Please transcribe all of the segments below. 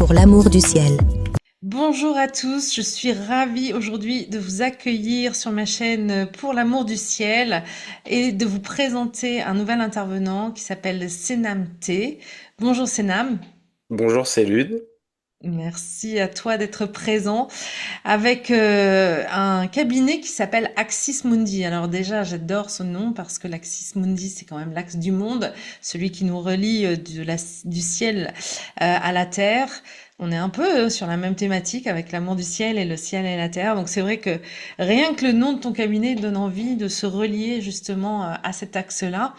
pour l'amour du ciel. Bonjour à tous, je suis ravie aujourd'hui de vous accueillir sur ma chaîne pour l'amour du ciel et de vous présenter un nouvel intervenant qui s'appelle Senam T. Bonjour Senam, Bonjour, c'est Lude. merci à toi d'être présent avec un cabinet qui s'appelle Axis Mundi. Alors déjà, j'adore ce nom parce que l'Axis Mundi, c'est quand même l'axe du monde, celui qui nous relie du ciel à la terre. On est un peu sur la même thématique avec l'amour du ciel et le ciel et la terre. Donc c'est vrai que rien que le nom de ton cabinet donne envie de se relier justement à cet axe-là.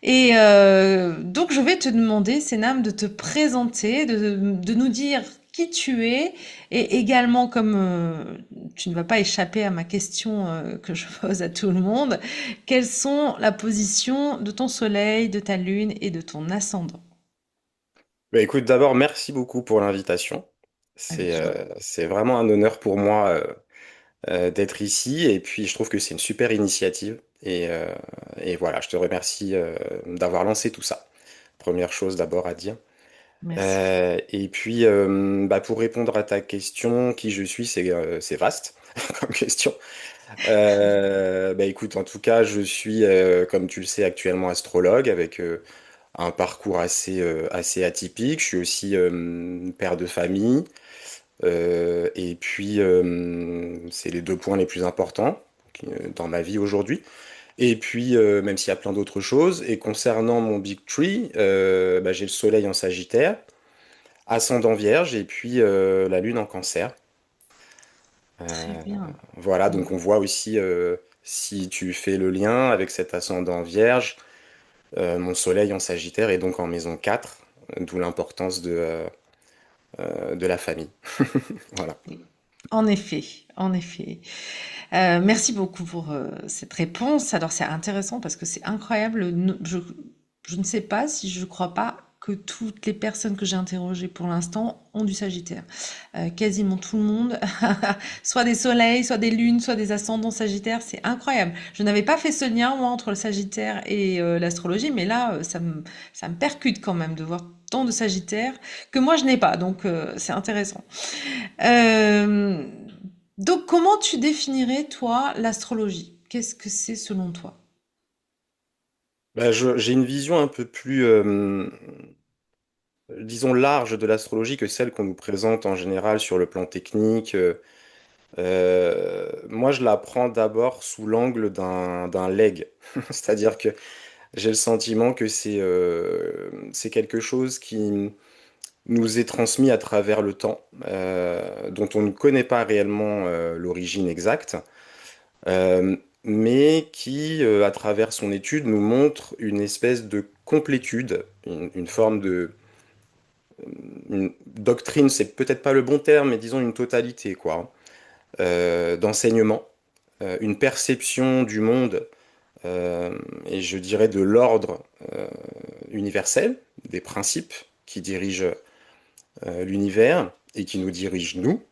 Et donc, je vais te demander, Sénam, de te présenter, de nous dire qui tu es, et également, comme tu ne vas pas échapper à ma question que je pose à tout le monde, quelles sont la position de ton soleil, de ta lune et de ton ascendant? Bah, écoute, d'abord, merci beaucoup pour l'invitation. Avec joie. C'est vraiment un honneur pour moi d'être ici et puis je trouve que c'est une super initiative et voilà, je te remercie d'avoir lancé tout ça. Première chose d'abord à dire. Merci. Et puis, bah, pour répondre à ta question, qui je suis, c'est vaste comme question. Bah, écoute, en tout cas, je suis, comme tu le sais, actuellement astrologue avec un parcours assez atypique. Je suis aussi père de famille. Et puis, c'est les deux points les plus importants dans ma vie aujourd'hui. Et puis, même s'il y a plein d'autres choses. Et concernant mon Big Tree, bah, j'ai le soleil en Sagittaire, ascendant Vierge, et puis la Lune en Cancer. Très Euh, bien. voilà, Mm. donc on voit aussi, si tu fais le lien avec cet ascendant Vierge, mon soleil en Sagittaire est donc en maison 4, d'où l'importance de la famille. Voilà. En effet, en effet. Merci beaucoup pour cette réponse. Alors c'est intéressant parce que c'est incroyable. Je ne sais pas si je crois pas que toutes les personnes que j'ai interrogées pour l'instant ont du Sagittaire. Quasiment tout le monde, soit des soleils, soit des lunes, soit des ascendants Sagittaires. C'est incroyable. Je n'avais pas fait ce lien moi entre le Sagittaire et l'astrologie, mais là ça me percute quand même de voir tant de Sagittaires que moi je n'ai pas. Donc c'est intéressant. Euh, donc, comment tu définirais, toi, l'astrologie? Qu'est-ce que c'est selon toi? Bah, j'ai une vision un peu plus, disons, large de l'astrologie que celle qu'on nous présente en général sur le plan technique. Moi, je la prends d'abord sous l'angle d'un legs. C'est-à-dire que j'ai le sentiment que c'est quelque chose qui nous est transmis à travers le temps, dont on ne connaît pas réellement l'origine exacte, mais qui, à travers son étude, nous montre une espèce de complétude, une forme de... Une doctrine, c'est peut-être pas le bon terme, mais disons une totalité, quoi, d'enseignement, une perception du monde, et je dirais de l'ordre universel, des principes qui dirigent l'univers et qui nous dirigent nous.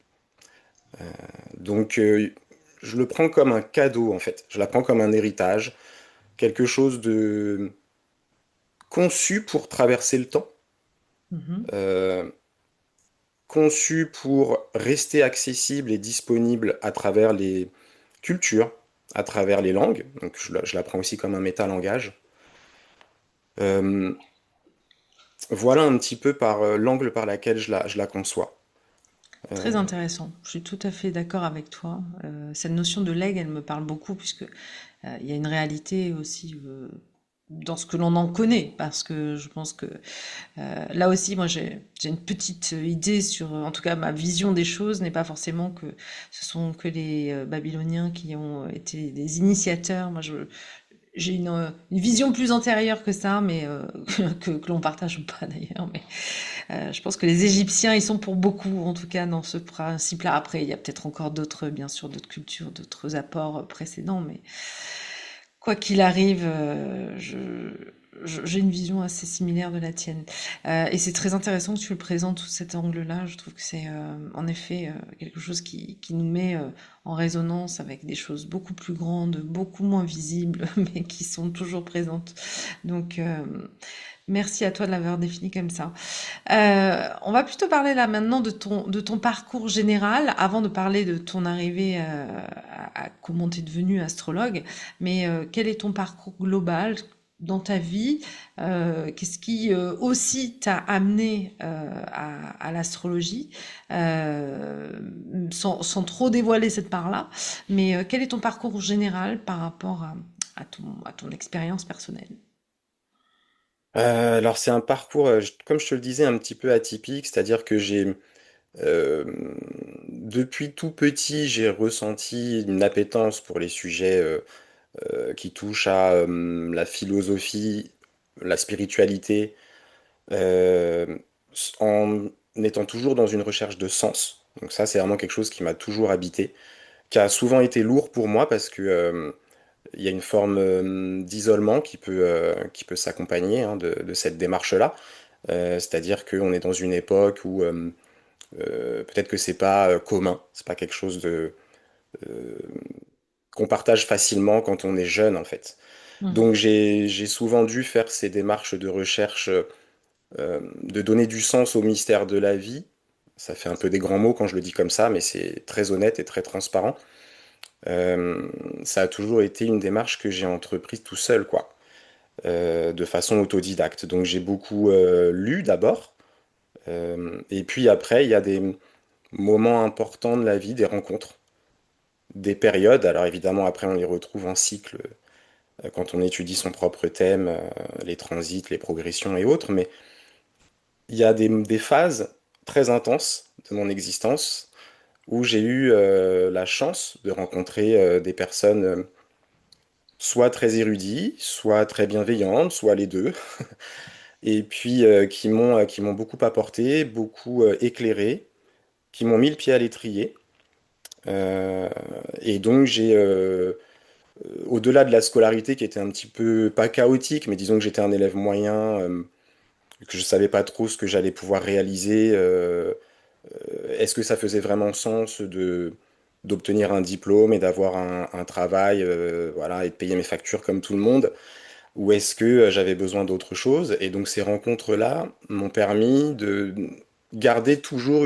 Donc, je le prends comme un cadeau, en fait. Je la prends comme un héritage, quelque chose de conçu pour traverser le temps, Mhm. euh, conçu pour rester accessible et disponible à travers les cultures, à travers les langues. Donc, je la prends aussi comme un métalangage. Euh, voilà un petit peu par l'angle par lequel je la conçois. Très intéressant. Je suis tout à fait d'accord avec toi. Cette notion de legs, elle me parle beaucoup puisque il y a une réalité aussi dans ce que l'on en connaît, parce que je pense que là aussi, moi, j'ai une petite idée sur, en tout cas, ma vision des choses n'est pas forcément que ce sont que les Babyloniens qui ont été des initiateurs. J'ai une vision plus antérieure que ça, mais que l'on partage pas d'ailleurs. Mais je pense que les Égyptiens, ils sont pour beaucoup, en tout cas, dans ce principe-là. Après, il y a peut-être encore d'autres, bien sûr, d'autres cultures, d'autres apports précédents, mais quoi qu'il arrive, j'ai une vision assez similaire de la tienne. Et c'est très intéressant que tu le présentes sous cet angle-là. Je trouve que c'est en effet quelque chose qui nous met en résonance avec des choses beaucoup plus grandes, beaucoup moins visibles, mais qui sont toujours présentes. Donc, merci à toi de l'avoir défini comme ça. On va plutôt parler là maintenant de ton parcours général, avant de parler de ton arrivée à comment tu es devenu astrologue. Mais quel est ton parcours global dans ta vie? Qu'est-ce qui aussi t'a amené à l'astrologie? Euh, sans trop dévoiler cette part-là. Mais quel est ton parcours général par rapport à ton expérience personnelle? Alors c'est un parcours, comme je te le disais, un petit peu atypique, c'est-à-dire que euh, depuis tout petit, j'ai ressenti une appétence pour les sujets qui touchent à la philosophie, la spiritualité, euh, en étant toujours dans une recherche de sens. Donc ça, c'est vraiment quelque chose qui m'a toujours habité, qui a souvent été lourd pour moi parce que il y a une forme d'isolement qui peut s'accompagner hein, de cette démarche-là. C'est-à-dire qu'on est dans une époque où peut-être que c'est pas commun, c'est pas quelque chose euh, qu'on partage facilement quand on est jeune en fait. Donc Mhm. j'ai souvent dû faire ces démarches de recherche, de donner du sens au mystère de la vie. Ça fait un peu des grands mots quand je le dis comme ça, mais c'est très honnête et très transparent. Euh, Ça a toujours été une démarche que j'ai entreprise tout seul, quoi, de façon autodidacte. Donc j'ai beaucoup lu d'abord, et puis après il y a des moments importants de la vie, des rencontres, des périodes. Alors évidemment après on les retrouve en cycle quand on étudie son propre thème, les transits, les progressions et autres, mais il y a des phases très intenses de mon existence où j'ai eu la chance de rencontrer des personnes soit très érudites, soit très bienveillantes, soit les deux, et puis qui m'ont beaucoup apporté, beaucoup éclairé, qui m'ont mis le pied à l'étrier. Euh, et donc au-delà de la scolarité qui était un petit peu, pas chaotique, mais disons que j'étais un élève moyen, que je savais pas trop ce que j'allais pouvoir réaliser. Est-ce que ça faisait vraiment sens d'obtenir un diplôme et d'avoir un travail, voilà, et de payer mes factures comme tout le monde? Ou est-ce que j'avais besoin d'autre chose? Et donc ces rencontres-là m'ont permis de garder toujours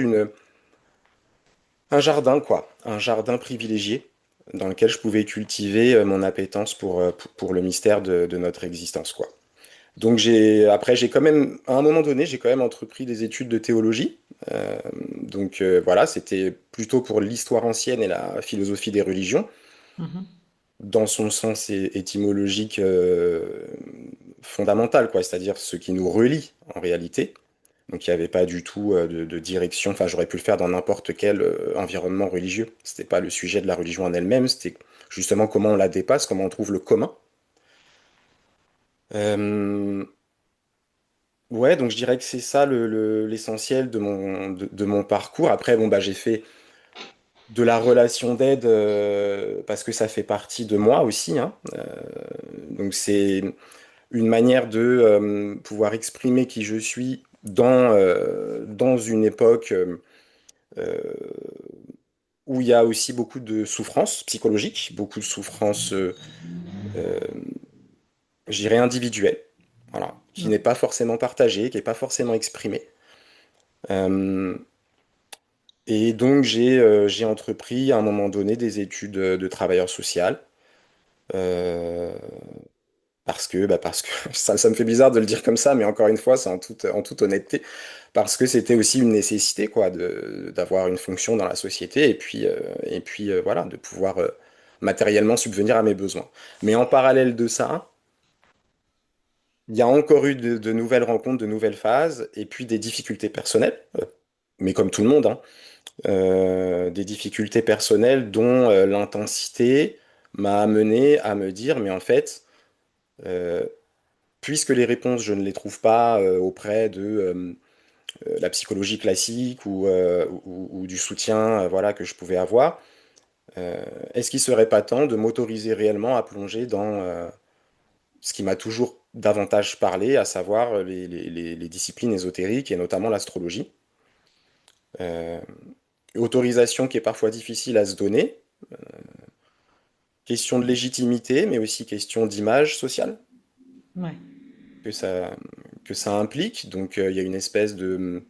un jardin, quoi, un jardin privilégié dans lequel je pouvais cultiver mon appétence pour le mystère de notre existence, quoi. Donc après, j'ai quand même, à un moment donné, j'ai quand même entrepris des études de théologie. Euh, voilà, c'était plutôt pour l'histoire ancienne et la philosophie des religions, Mhm. dans son sens étymologique fondamental, quoi, c'est-à-dire ce qui nous relie en réalité. Donc il n'y avait pas du tout de direction, enfin j'aurais pu le faire dans n'importe quel environnement religieux. C'était pas le sujet de la religion en elle-même, c'était justement comment on la dépasse, comment on trouve le commun. Euh, Ouais, donc je dirais que c'est ça l'essentiel de mon parcours. Après, bon, bah, j'ai fait de la relation d'aide parce que ça fait partie de moi aussi, hein. Donc c'est une manière de pouvoir exprimer qui je suis dans une époque euh, où il y a aussi beaucoup de souffrance psychologique, beaucoup de souffrance, euh, je dirais, individuelle, voilà, qui n'est pas forcément partagée, qui n'est pas forcément exprimée. Euh, Et donc j'ai entrepris à un moment donné des études de travailleur social euh, parce que ça me fait bizarre de le dire comme ça, mais encore une fois, c'est en toute honnêteté, parce que c'était aussi une nécessité quoi d'avoir une fonction dans la société et puis voilà de pouvoir matériellement subvenir à mes besoins. Mais en parallèle de ça, il y a encore eu de nouvelles rencontres, de nouvelles phases et puis des difficultés personnelles, mais comme tout le monde, hein. Des difficultés personnelles dont l'intensité m'a amené à me dire, mais en fait, euh, puisque les réponses, je ne les trouve pas auprès de la psychologie classique ou du soutien voilà, que je pouvais avoir, est-ce qu'il ne serait pas temps de m'autoriser réellement à plonger dans ce qui m'a toujours davantage parlé, à savoir les disciplines ésotériques et notamment l'astrologie? Euh, Autorisation qui est parfois difficile à se donner. Question de légitimité, mais aussi question d'image sociale Ouais. que ça, que ça implique. Donc, il y a une espèce de,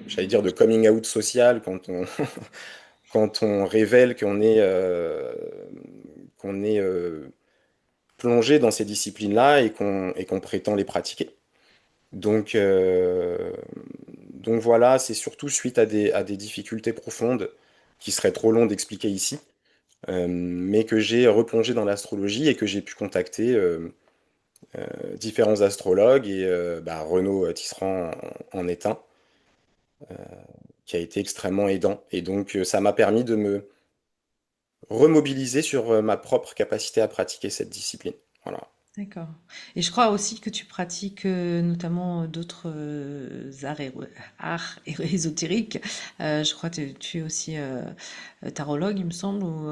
j'allais dire, de coming out social quand on révèle qu'on est plongé dans ces disciplines-là et qu'on prétend les pratiquer. Donc, euh, donc voilà, c'est surtout suite à des difficultés profondes qui seraient trop longs d'expliquer ici, mais que j'ai replongé dans l'astrologie et que j'ai pu contacter différents astrologues et Renaud Tisserand en est un, qui a été extrêmement aidant. Et donc ça m'a permis de me remobiliser sur ma propre capacité à pratiquer cette discipline. Voilà. D'accord. Et je crois aussi que tu pratiques notamment d'autres arts ésotériques. Je crois que tu es aussi tarologue, il me semble, ou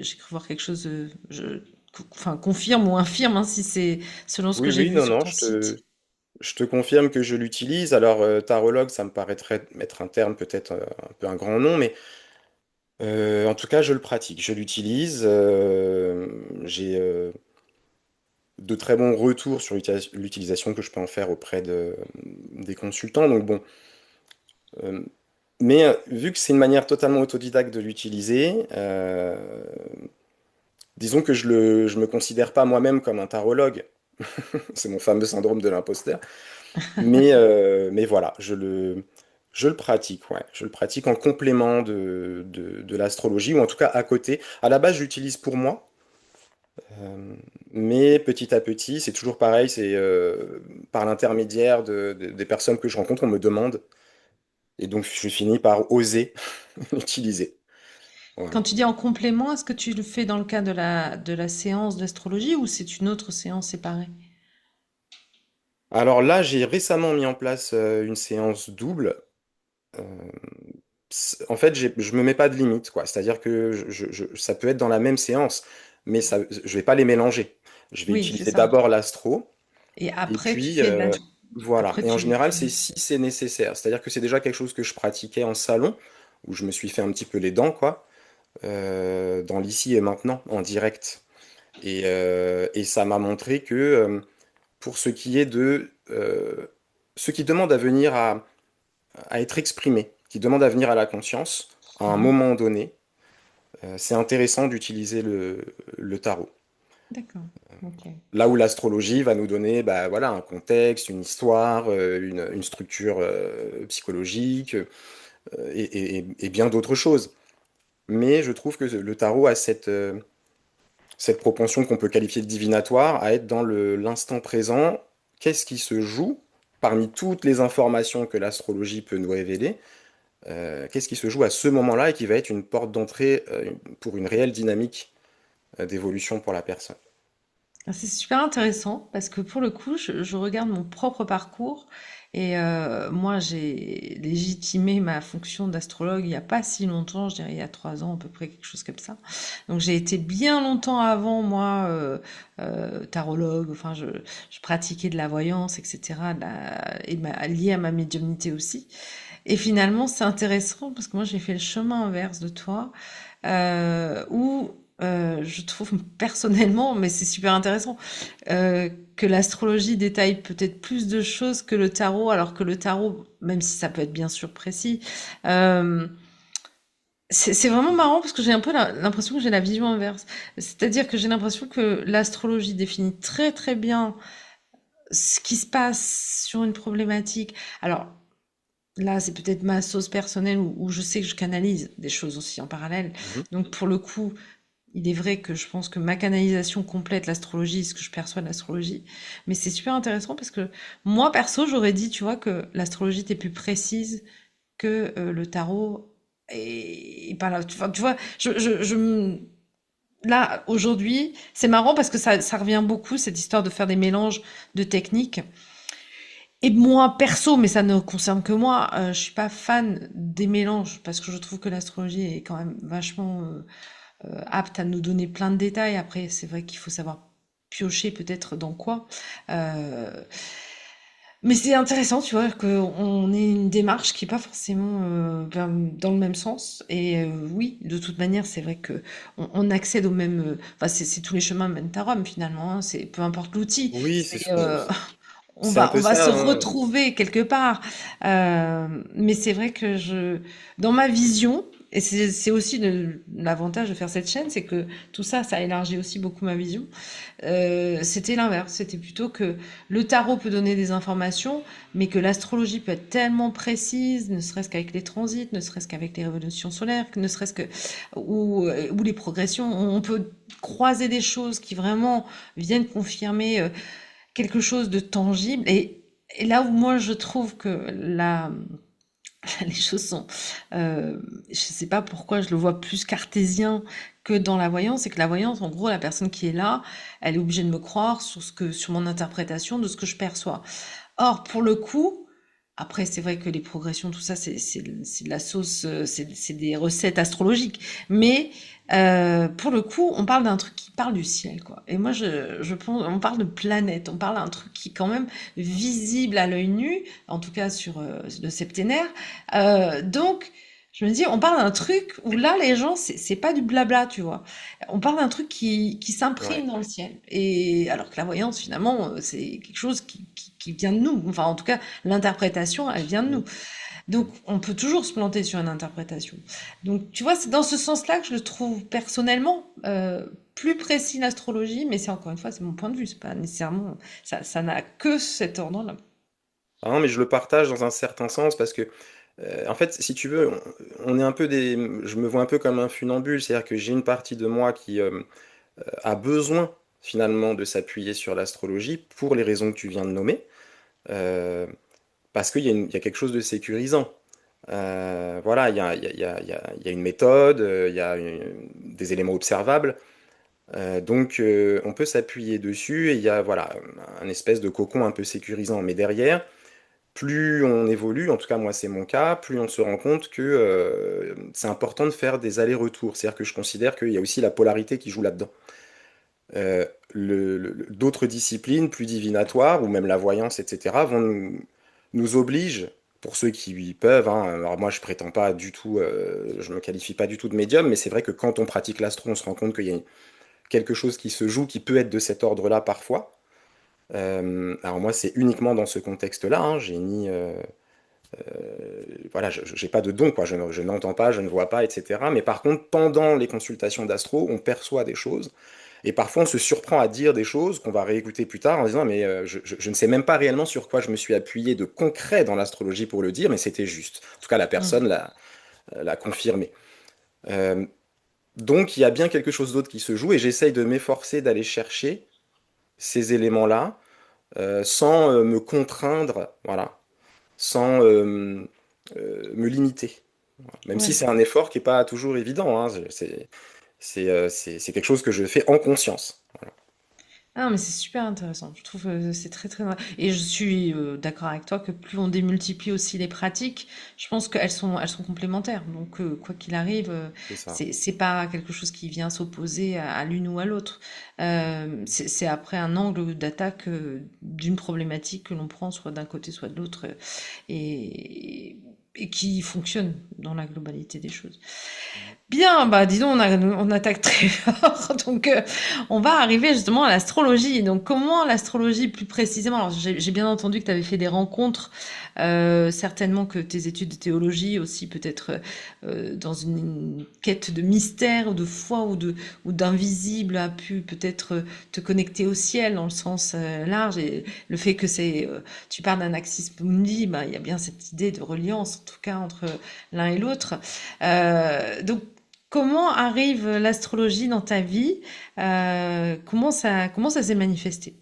j'ai cru voir quelque chose. Enfin, confirme ou infirme, hein, si c'est selon ce Oui, que j'ai oui, vu non, sur non, ton site. je te confirme que je l'utilise. Alors, tarologue, ça me paraîtrait être un terme peut-être un peu un grand nom, mais en tout cas, je le pratique, je l'utilise. J'ai de très bons retours sur l'utilisation que je peux en faire auprès des consultants. Donc bon, euh, mais vu que c'est une manière totalement autodidacte de l'utiliser, disons que je me considère pas moi-même comme un tarologue. C'est mon fameux syndrome de l'imposteur. Mais voilà, je le pratique, ouais. Je le pratique en complément de l'astrologie, ou en tout cas à côté. À la base, je l'utilise pour moi, euh, mais petit à petit, c'est toujours pareil, c'est par l'intermédiaire des personnes que je rencontre, on me demande, et donc je finis par oser l'utiliser. Quand Voilà. tu dis en complément, est-ce que tu le fais dans le cadre de la séance d'astrologie ou c'est une autre séance séparée? Alors là, j'ai récemment mis en place une séance double. Euh, En fait, je me mets pas de limite, quoi. C'est-à-dire que ça peut être dans la même séance, mais ça, je vais pas les mélanger. Je vais Oui, c'est utiliser ça. d'abord l'astro, Et et après, tu puis fais de la... voilà. Après, Et en général, c'est tu... si c'est nécessaire. C'est-à-dire que c'est déjà quelque chose que je pratiquais en salon, où je me suis fait un petit peu les dents, quoi, dans l'ici et maintenant, en direct. Et ça m'a montré que pour ce qui est de ce qui demande à venir à être exprimé, qui demande à venir à la conscience, à un Mhm. moment donné, c'est intéressant d'utiliser le tarot. D'accord. Ok. Là où l'astrologie va nous donner voilà, un contexte, une histoire, une structure psychologique et bien d'autres choses. Mais je trouve que le tarot a cette propension qu'on peut qualifier de divinatoire, à être dans l'instant présent. Qu'est-ce qui se joue parmi toutes les informations que l'astrologie peut nous révéler? Qu'est-ce qui se joue à ce moment-là et qui va être une porte d'entrée pour une réelle dynamique d'évolution pour la personne. Ah, c'est super intéressant parce que pour le coup, je regarde mon propre parcours et moi, j'ai légitimé ma fonction d'astrologue il n'y a pas si longtemps, je dirais il y a 3 ans à peu près, quelque chose comme ça. Donc j'ai été bien longtemps avant, moi, tarologue, enfin, je pratiquais de la voyance, etc., lié à ma médiumnité aussi. Et finalement, c'est intéressant parce que moi, j'ai fait le chemin inverse de toi, où je trouve personnellement, mais c'est super intéressant, que l'astrologie détaille peut-être plus de choses que le tarot, alors que le tarot, même si ça peut être bien sûr précis, euh, c'est vraiment marrant parce que j'ai un peu l'impression que j'ai la vision inverse. C'est-à-dire que j'ai l'impression que l'astrologie définit très très bien ce qui se passe sur une problématique. Alors, là, c'est peut-être ma sauce personnelle où je sais que je canalise des choses aussi en parallèle. Mhm. Donc, pour le coup, il est vrai que je pense que ma canalisation complète l'astrologie, ce que je perçois de l'astrologie. Mais c'est super intéressant parce que moi, perso, j'aurais dit, tu vois, que l'astrologie était plus précise que le tarot. Et par là, enfin, tu vois, là, aujourd'hui, c'est marrant parce que ça revient beaucoup, cette histoire de faire des mélanges de techniques. Et moi, perso, mais ça ne concerne que moi, je suis pas fan des mélanges parce que je trouve que l'astrologie est quand même vachement apte à nous donner plein de détails. Après, c'est vrai qu'il faut savoir piocher peut-être dans quoi. Euh, Mais c'est intéressant, tu vois, qu'on ait une démarche qui est pas forcément dans le même sens. Et oui, de toute manière, c'est vrai que on accède au même. Enfin, c'est tous les chemins mènent à Rome finalement. Hein, c'est peu importe l'outil. Oui, C'est c'est un on peu va se ça, hein. retrouver quelque part. Mais c'est vrai que dans ma vision, et c'est aussi l'avantage de faire cette chaîne, c'est que tout ça, ça élargit aussi beaucoup ma vision. C'était l'inverse. C'était plutôt que le tarot peut donner des informations, mais que l'astrologie peut être tellement précise, ne serait-ce qu'avec les transits, ne serait-ce qu'avec les révolutions solaires, que ne serait-ce que ou les progressions. On peut croiser des choses qui vraiment viennent confirmer quelque chose de tangible. Et là où moi je trouve que les choses sont, je sais pas pourquoi je le vois plus cartésien que dans la voyance, c'est que la voyance, en gros, la personne qui est là, elle est obligée de me croire sur mon interprétation de ce que je perçois. Or, pour le coup, après, c'est vrai que les progressions, tout ça, c'est de la sauce, c'est des recettes astrologiques. Mais pour le coup, on parle d'un truc qui parle du ciel, quoi. Et moi, je pense, on parle de planète, on parle d'un truc qui est quand même visible à l'œil nu, en tout cas sur le septénaire. Donc, je me dis, on parle d'un truc où là, les gens, c'est pas du blabla, tu vois. On parle d'un truc qui Ouais. s'imprime dans le ciel. Et alors que la voyance, finalement, c'est quelque chose qui vient de nous. Enfin, en tout cas, l'interprétation, elle vient de Mm. nous. Donc, on peut toujours se planter sur une interprétation. Donc, tu vois, c'est dans ce sens-là que je le trouve personnellement plus précis l'astrologie, mais c'est encore une fois, c'est mon point de vue. C'est pas nécessairement, ça n'a que cet ordre-là. Ah non, mais je le partage dans un certain sens parce que, en fait, si tu veux, on est un peu je me vois un peu comme un funambule, c'est-à-dire que j'ai une partie de moi qui a besoin finalement de s'appuyer sur l'astrologie pour les raisons que tu viens de nommer, euh, parce il y a quelque chose de sécurisant. Voilà, il y a une méthode, il y a des éléments observables. Donc on peut s'appuyer dessus et il y a voilà un espèce de cocon un peu sécurisant. Mais derrière, plus on évolue, en tout cas moi c'est mon cas, plus on se rend compte que c'est important de faire des allers-retours. C'est-à-dire que je considère qu'il y a aussi la polarité qui joue là-dedans. D'autres disciplines plus divinatoires, ou même la voyance, etc., nous obligent, pour ceux qui y peuvent, hein, alors moi je prétends pas du tout, je me qualifie pas du tout de médium, mais c'est vrai que quand on pratique l'astro, on se rend compte qu'il y a quelque chose qui se joue, qui peut être de cet ordre-là parfois. Alors moi c'est uniquement dans ce contexte-là, hein, j'ai ni, voilà, j'ai pas de don, quoi, je n'entends pas, je ne vois pas, etc. Mais par contre, pendant les consultations d'astro, on perçoit des choses. Et parfois, on se surprend à dire des choses qu'on va réécouter plus tard en disant, mais je ne sais même pas réellement sur quoi je me suis appuyé de concret dans l'astrologie pour le dire, mais c'était juste. En tout cas, la Mm. personne l'a confirmé. Euh, donc, il y a bien quelque chose d'autre qui se joue et j'essaye de m'efforcer d'aller chercher ces éléments-là sans me contraindre, voilà, sans me limiter. Même si Ouais. c'est un effort qui n'est pas toujours évident, hein, c'est quelque chose que je fais en conscience. Ah, mais c'est super intéressant. Je trouve que c'est très très. Et je suis d'accord avec toi que plus on démultiplie aussi les pratiques, je pense elles sont complémentaires. Donc quoi qu'il arrive, C'est ça. c'est pas quelque chose qui vient s'opposer à l'une ou à l'autre. C'est après un angle d'attaque d'une problématique que l'on prend soit d'un côté soit de l'autre et et qui fonctionne dans la globalité des choses. Bien, bah disons, on attaque très fort. Donc, on va arriver justement à l'astrologie. Donc, comment l'astrologie plus précisément? Alors, j'ai bien entendu que tu avais fait des rencontres, certainement que tes études de théologie aussi, peut-être dans une quête de mystère ou de foi ou d'invisible, a pu peut-être te connecter au ciel dans le sens large. Et le fait que tu parles d'un axis mundi, bah, il y a bien cette idée de reliance, en tout cas, entre l'un et l'autre. Donc, comment arrive l'astrologie dans ta vie? Comment ça s'est manifesté?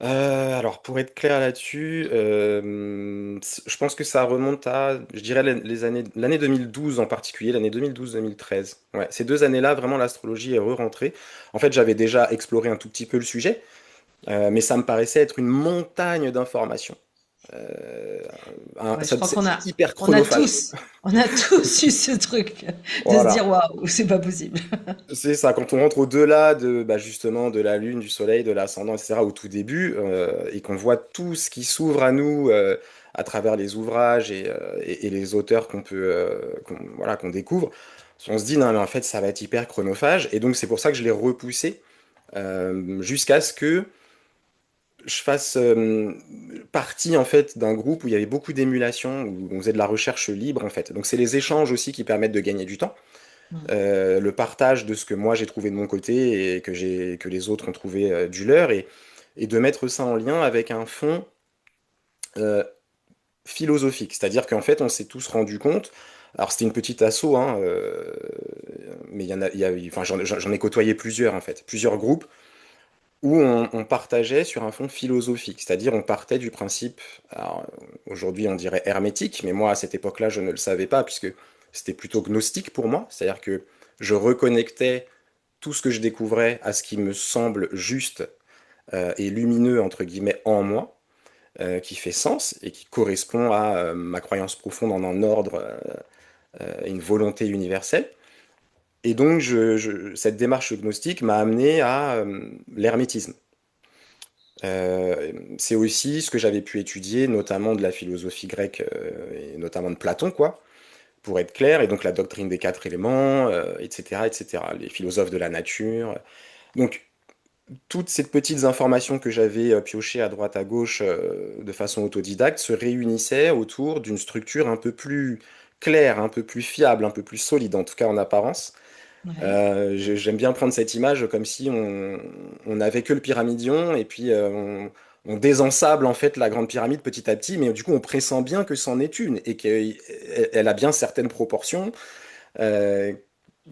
Alors, pour être clair là-dessus, je pense que ça remonte à, je dirais, l'année 2012 en particulier, l'année 2012-2013. Ouais, ces deux années-là, vraiment, l'astrologie est re-rentrée. En fait, j'avais déjà exploré un tout petit peu le sujet, mais ça me paraissait être une montagne d'informations. Euh, Ouais, je crois c'est hyper on a chronophage. on a tous eu ce truc de se dire Voilà. waouh, c'est pas possible. C'est ça, quand on rentre au-delà de bah, justement de la Lune, du Soleil, de l'ascendant, etc., au tout début, et qu'on voit tout ce qui s'ouvre à nous à travers les ouvrages et les auteurs voilà, qu'on découvre, on se dit non, mais en fait, ça va être hyper chronophage. Et donc, c'est pour ça que je l'ai repoussé jusqu'à ce que je fasse partie en fait d'un groupe où il y avait beaucoup d'émulation, où on faisait de la recherche libre en fait. Donc, c'est les échanges aussi qui permettent de gagner du temps, Mm. le partage de ce que moi j'ai trouvé de mon côté et que les autres ont trouvé du leur, et de mettre ça en lien avec un fond euh, philosophique. C'est-à-dire qu'en fait, on s'est tous rendu compte, alors c'était une petite asso, hein, mais enfin, j'en ai côtoyé plusieurs en fait, plusieurs groupes où on partageait sur un fond philosophique, c'est-à-dire on partait du principe, alors, aujourd'hui on dirait hermétique, mais moi à cette époque-là je ne le savais pas puisque c'était plutôt gnostique pour moi, c'est-à-dire que je reconnectais tout ce que je découvrais à ce qui me semble juste et lumineux, entre guillemets, en moi, qui fait sens et qui correspond à ma croyance profonde en un ordre, une volonté universelle. Et donc, cette démarche gnostique m'a amené à l'hermétisme. C'est aussi ce que j'avais pu étudier, notamment de la philosophie grecque et notamment de Platon, quoi, pour être clair, et donc la doctrine des quatre éléments, etc., etc., les philosophes de la nature. Donc, toutes ces petites informations que j'avais piochées à droite à gauche de façon autodidacte se réunissaient autour d'une structure un peu plus claire, un peu plus fiable, un peu plus solide, en tout cas en apparence. Ouais. J'aime bien prendre cette image comme si on n'avait que le pyramidion et puis on désensable en fait la grande pyramide petit à petit, mais du coup on pressent bien que c'en est une et qu'elle a bien certaines proportions, euh,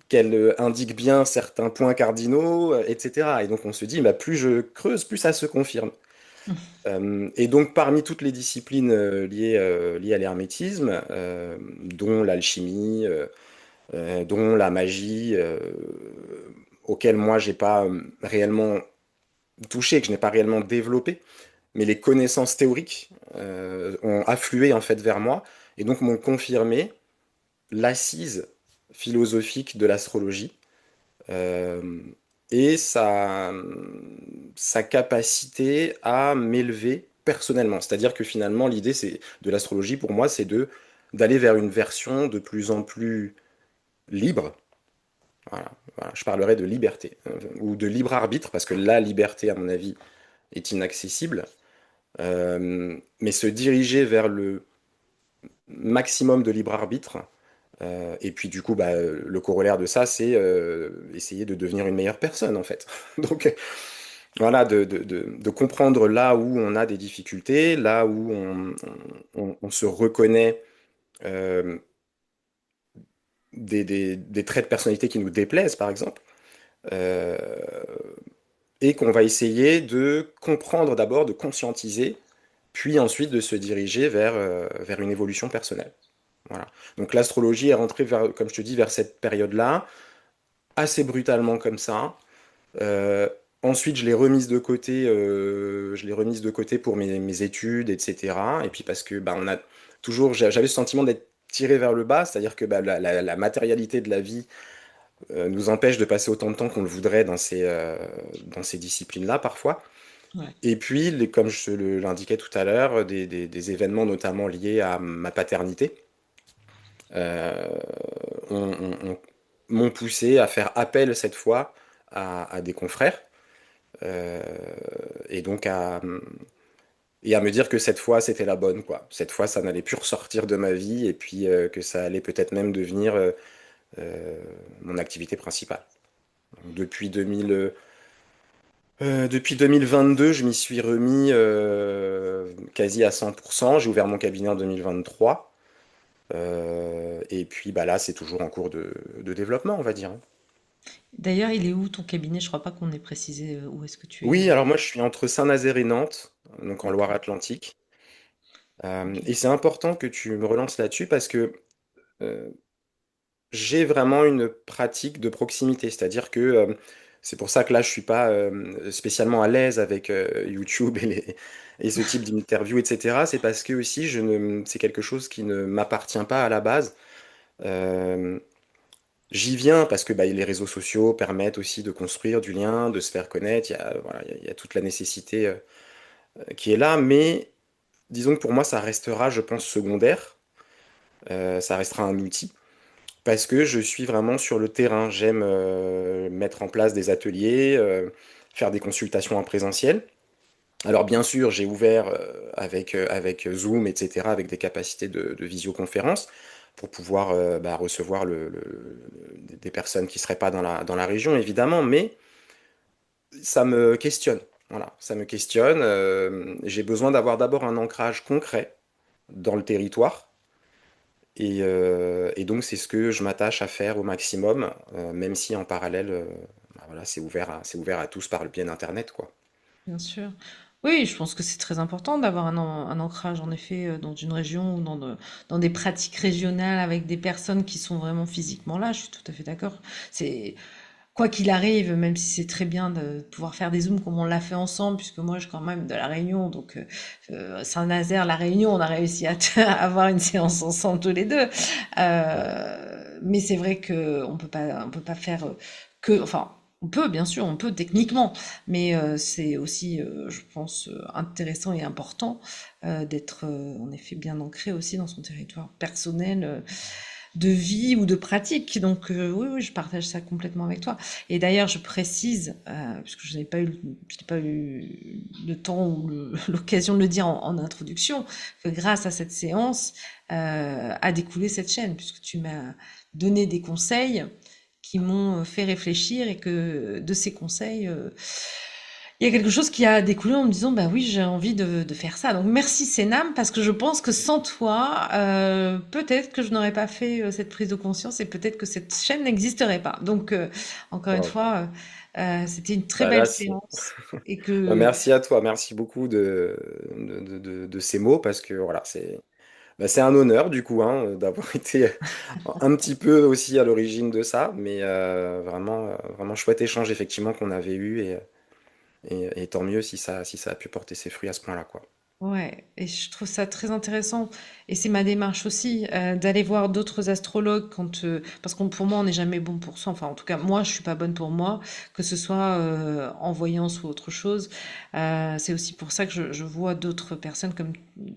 qu'elle indique bien certains points cardinaux, etc. Et donc on se dit, bah, plus je creuse, plus ça se confirme. Et donc parmi toutes les disciplines liées à l'hermétisme, dont l'alchimie, dont la magie, auquel moi j'ai pas réellement touché, que je n'ai pas réellement développé, mais les connaissances théoriques ont afflué en fait vers moi et donc m'ont confirmé l'assise philosophique de l'astrologie euh, et sa capacité à m'élever personnellement. C'est-à-dire que finalement, l'idée de l'astrologie, pour moi, c'est d'aller vers une version de plus en plus libre. Voilà, voilà. Je parlerai de liberté, ou de libre arbitre, parce que la liberté, à mon avis, est inaccessible. Mais se diriger vers le maximum de libre arbitre. Et puis du coup, bah, le corollaire de ça, c'est essayer de devenir une meilleure personne, en fait. Donc voilà, de comprendre là où on a des difficultés, là où on se reconnaît euh, des traits de personnalité qui nous déplaisent, par exemple, euh, et qu'on va essayer de comprendre d'abord, de conscientiser, puis ensuite de se diriger vers une évolution personnelle. Voilà. Donc l'astrologie est rentrée vers, comme je te dis, vers cette période-là, assez brutalement comme ça. Euh, Ensuite, je l'ai remise de côté pour mes études, etc. Et puis parce que bah, j'avais ce sentiment d'être tiré vers le bas, c'est-à-dire que bah, la matérialité de la vie nous empêche de passer autant de temps qu'on le voudrait dans ces disciplines-là parfois. Ouais. Et puis, comme l'indiquais tout à l'heure, des événements notamment liés à ma paternité euh, on- on- on- m'ont poussé à faire appel cette fois à des confrères euh, et donc à me dire que cette fois c'était la bonne quoi. Cette fois ça n'allait plus ressortir de ma vie et puis que ça allait peut-être même devenir euh, mon activité principale. Donc, depuis 2022, je m'y suis remis quasi à 100%. J'ai ouvert mon cabinet en 2023. Et puis bah là, c'est toujours en cours de développement, on va dire. D'ailleurs, il est où ton cabinet? Je crois pas qu'on ait précisé où est-ce que tu es. Oui, alors moi je suis entre Saint-Nazaire et Nantes, donc en D'accord. Loire-Atlantique. Ok. Et c'est important que tu me relances là-dessus parce que euh, j'ai vraiment une pratique de proximité, c'est-à-dire que C'est pour ça que là, je suis pas spécialement à l'aise avec YouTube et ce type d'interview, etc. C'est parce que aussi, c'est quelque chose qui ne m'appartient pas à la base. Euh, J'y viens parce que bah, les réseaux sociaux permettent aussi de construire du lien, de se faire connaître. Voilà, il y a toute la nécessité qui est là, mais disons que pour moi, ça restera, je pense, secondaire. Ça restera un outil parce que je suis vraiment sur le terrain. J'aime mettre en place des ateliers, faire des consultations en présentiel. Alors bien sûr, j'ai ouvert avec Zoom, etc., avec des capacités de visioconférence pour pouvoir bah, recevoir des personnes qui ne seraient pas dans la région, évidemment, mais ça me questionne. Voilà, ça me questionne. J'ai besoin d'avoir d'abord un ancrage concret dans le territoire. Et donc c'est ce que je m'attache à faire au maximum, même si en parallèle, bah, voilà, c'est ouvert à tous par le biais d'Internet, quoi. Bien sûr. Oui, je pense que c'est très important d'avoir un ancrage, en effet, dans une région ou dans des pratiques régionales avec des personnes qui sont vraiment physiquement là. Je suis tout à fait d'accord. C'est, quoi qu'il arrive, même si c'est très bien de pouvoir faire des zooms comme on l'a fait ensemble, puisque moi, je suis quand même de la Réunion, donc Saint-Nazaire, la Réunion, on a réussi à, à avoir une séance ensemble tous les deux. Mais c'est vrai que on peut pas faire que, enfin, on peut, bien sûr, on peut techniquement, mais c'est aussi, je pense, intéressant et important d'être en effet bien ancré aussi dans son territoire personnel, de vie ou de pratique. Donc oui, oui, je partage ça complètement avec toi. Et d'ailleurs, je précise, puisque je n'ai pas eu le temps ou l'occasion de le dire en introduction, que grâce à cette séance a découlé cette chaîne, puisque tu m'as donné des conseils qui m'ont fait réfléchir et que de ces conseils, il y a quelque chose qui a découlé en me disant, bah oui, j'ai envie de faire ça. Donc merci Sénam, parce que je pense que sans toi, peut-être que je n'aurais pas fait cette prise de conscience et peut-être que cette chaîne n'existerait pas. Donc encore une Wow. fois, c'était une très Bah belle là, séance et bah, que merci à toi, merci beaucoup de ces mots parce que voilà, c'est un honneur du coup hein, d'avoir été un petit peu aussi à l'origine de ça, mais vraiment chouette échange effectivement qu'on avait eu et tant mieux si ça a pu porter ses fruits à ce point-là, quoi. ouais, et je trouve ça très intéressant. Et c'est ma démarche aussi, d'aller voir d'autres astrologues quand, parce qu'on, pour moi, on n'est jamais bon pour soi. Enfin, en tout cas, moi, je suis pas bonne pour moi, que ce soit en voyance ou autre chose. C'est aussi pour ça que je vois d'autres personnes comme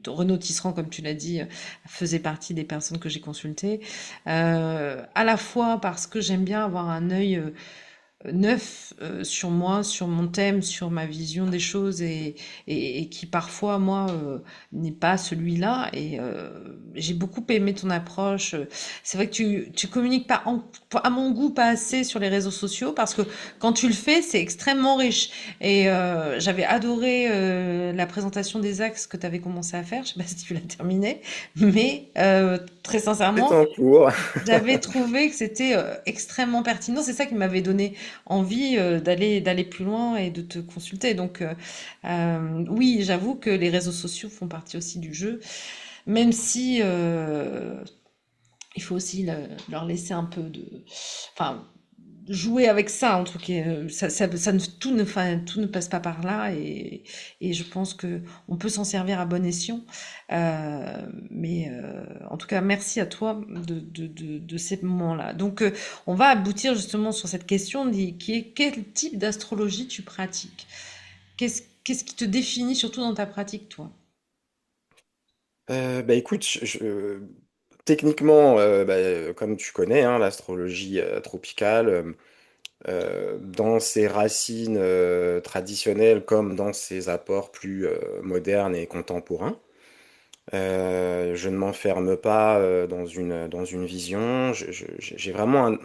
Renaud Tisserand, comme tu l'as dit, faisait partie des personnes que j'ai consultées. À la fois parce que j'aime bien avoir un œil neuf sur moi, sur mon thème, sur ma vision des choses et qui parfois, moi, n'est pas celui-là. Et j'ai beaucoup aimé ton approche. C'est vrai que tu communiques pas, à mon goût, pas assez sur les réseaux sociaux parce que quand tu le fais, c'est extrêmement riche. Et j'avais adoré la présentation des axes que tu avais commencé à faire. Je sais pas si tu l'as terminé, mais très C'est sincèrement, en cours. j'avais trouvé que c'était extrêmement pertinent. C'est ça qui m'avait donné envie d'aller plus loin et de te consulter. Donc oui, j'avoue que les réseaux sociaux font partie aussi du jeu, même si il faut aussi leur laisser un peu de, enfin, jouer avec ça, en tout cas. Ça enfin, tout ne passe pas par là et je pense que on peut s'en servir à bon escient. Mais en tout cas, merci à toi de ces moments-là. Donc, on va aboutir justement sur cette question qui est quel type d'astrologie tu pratiques? Qu'est-ce qui te définit surtout dans ta pratique, toi? Bah écoute, techniquement, comme tu connais, hein, l'astrologie tropicale, dans ses racines traditionnelles comme dans ses apports plus modernes et contemporains. Je ne m'enferme pas dans une vision. J'ai vraiment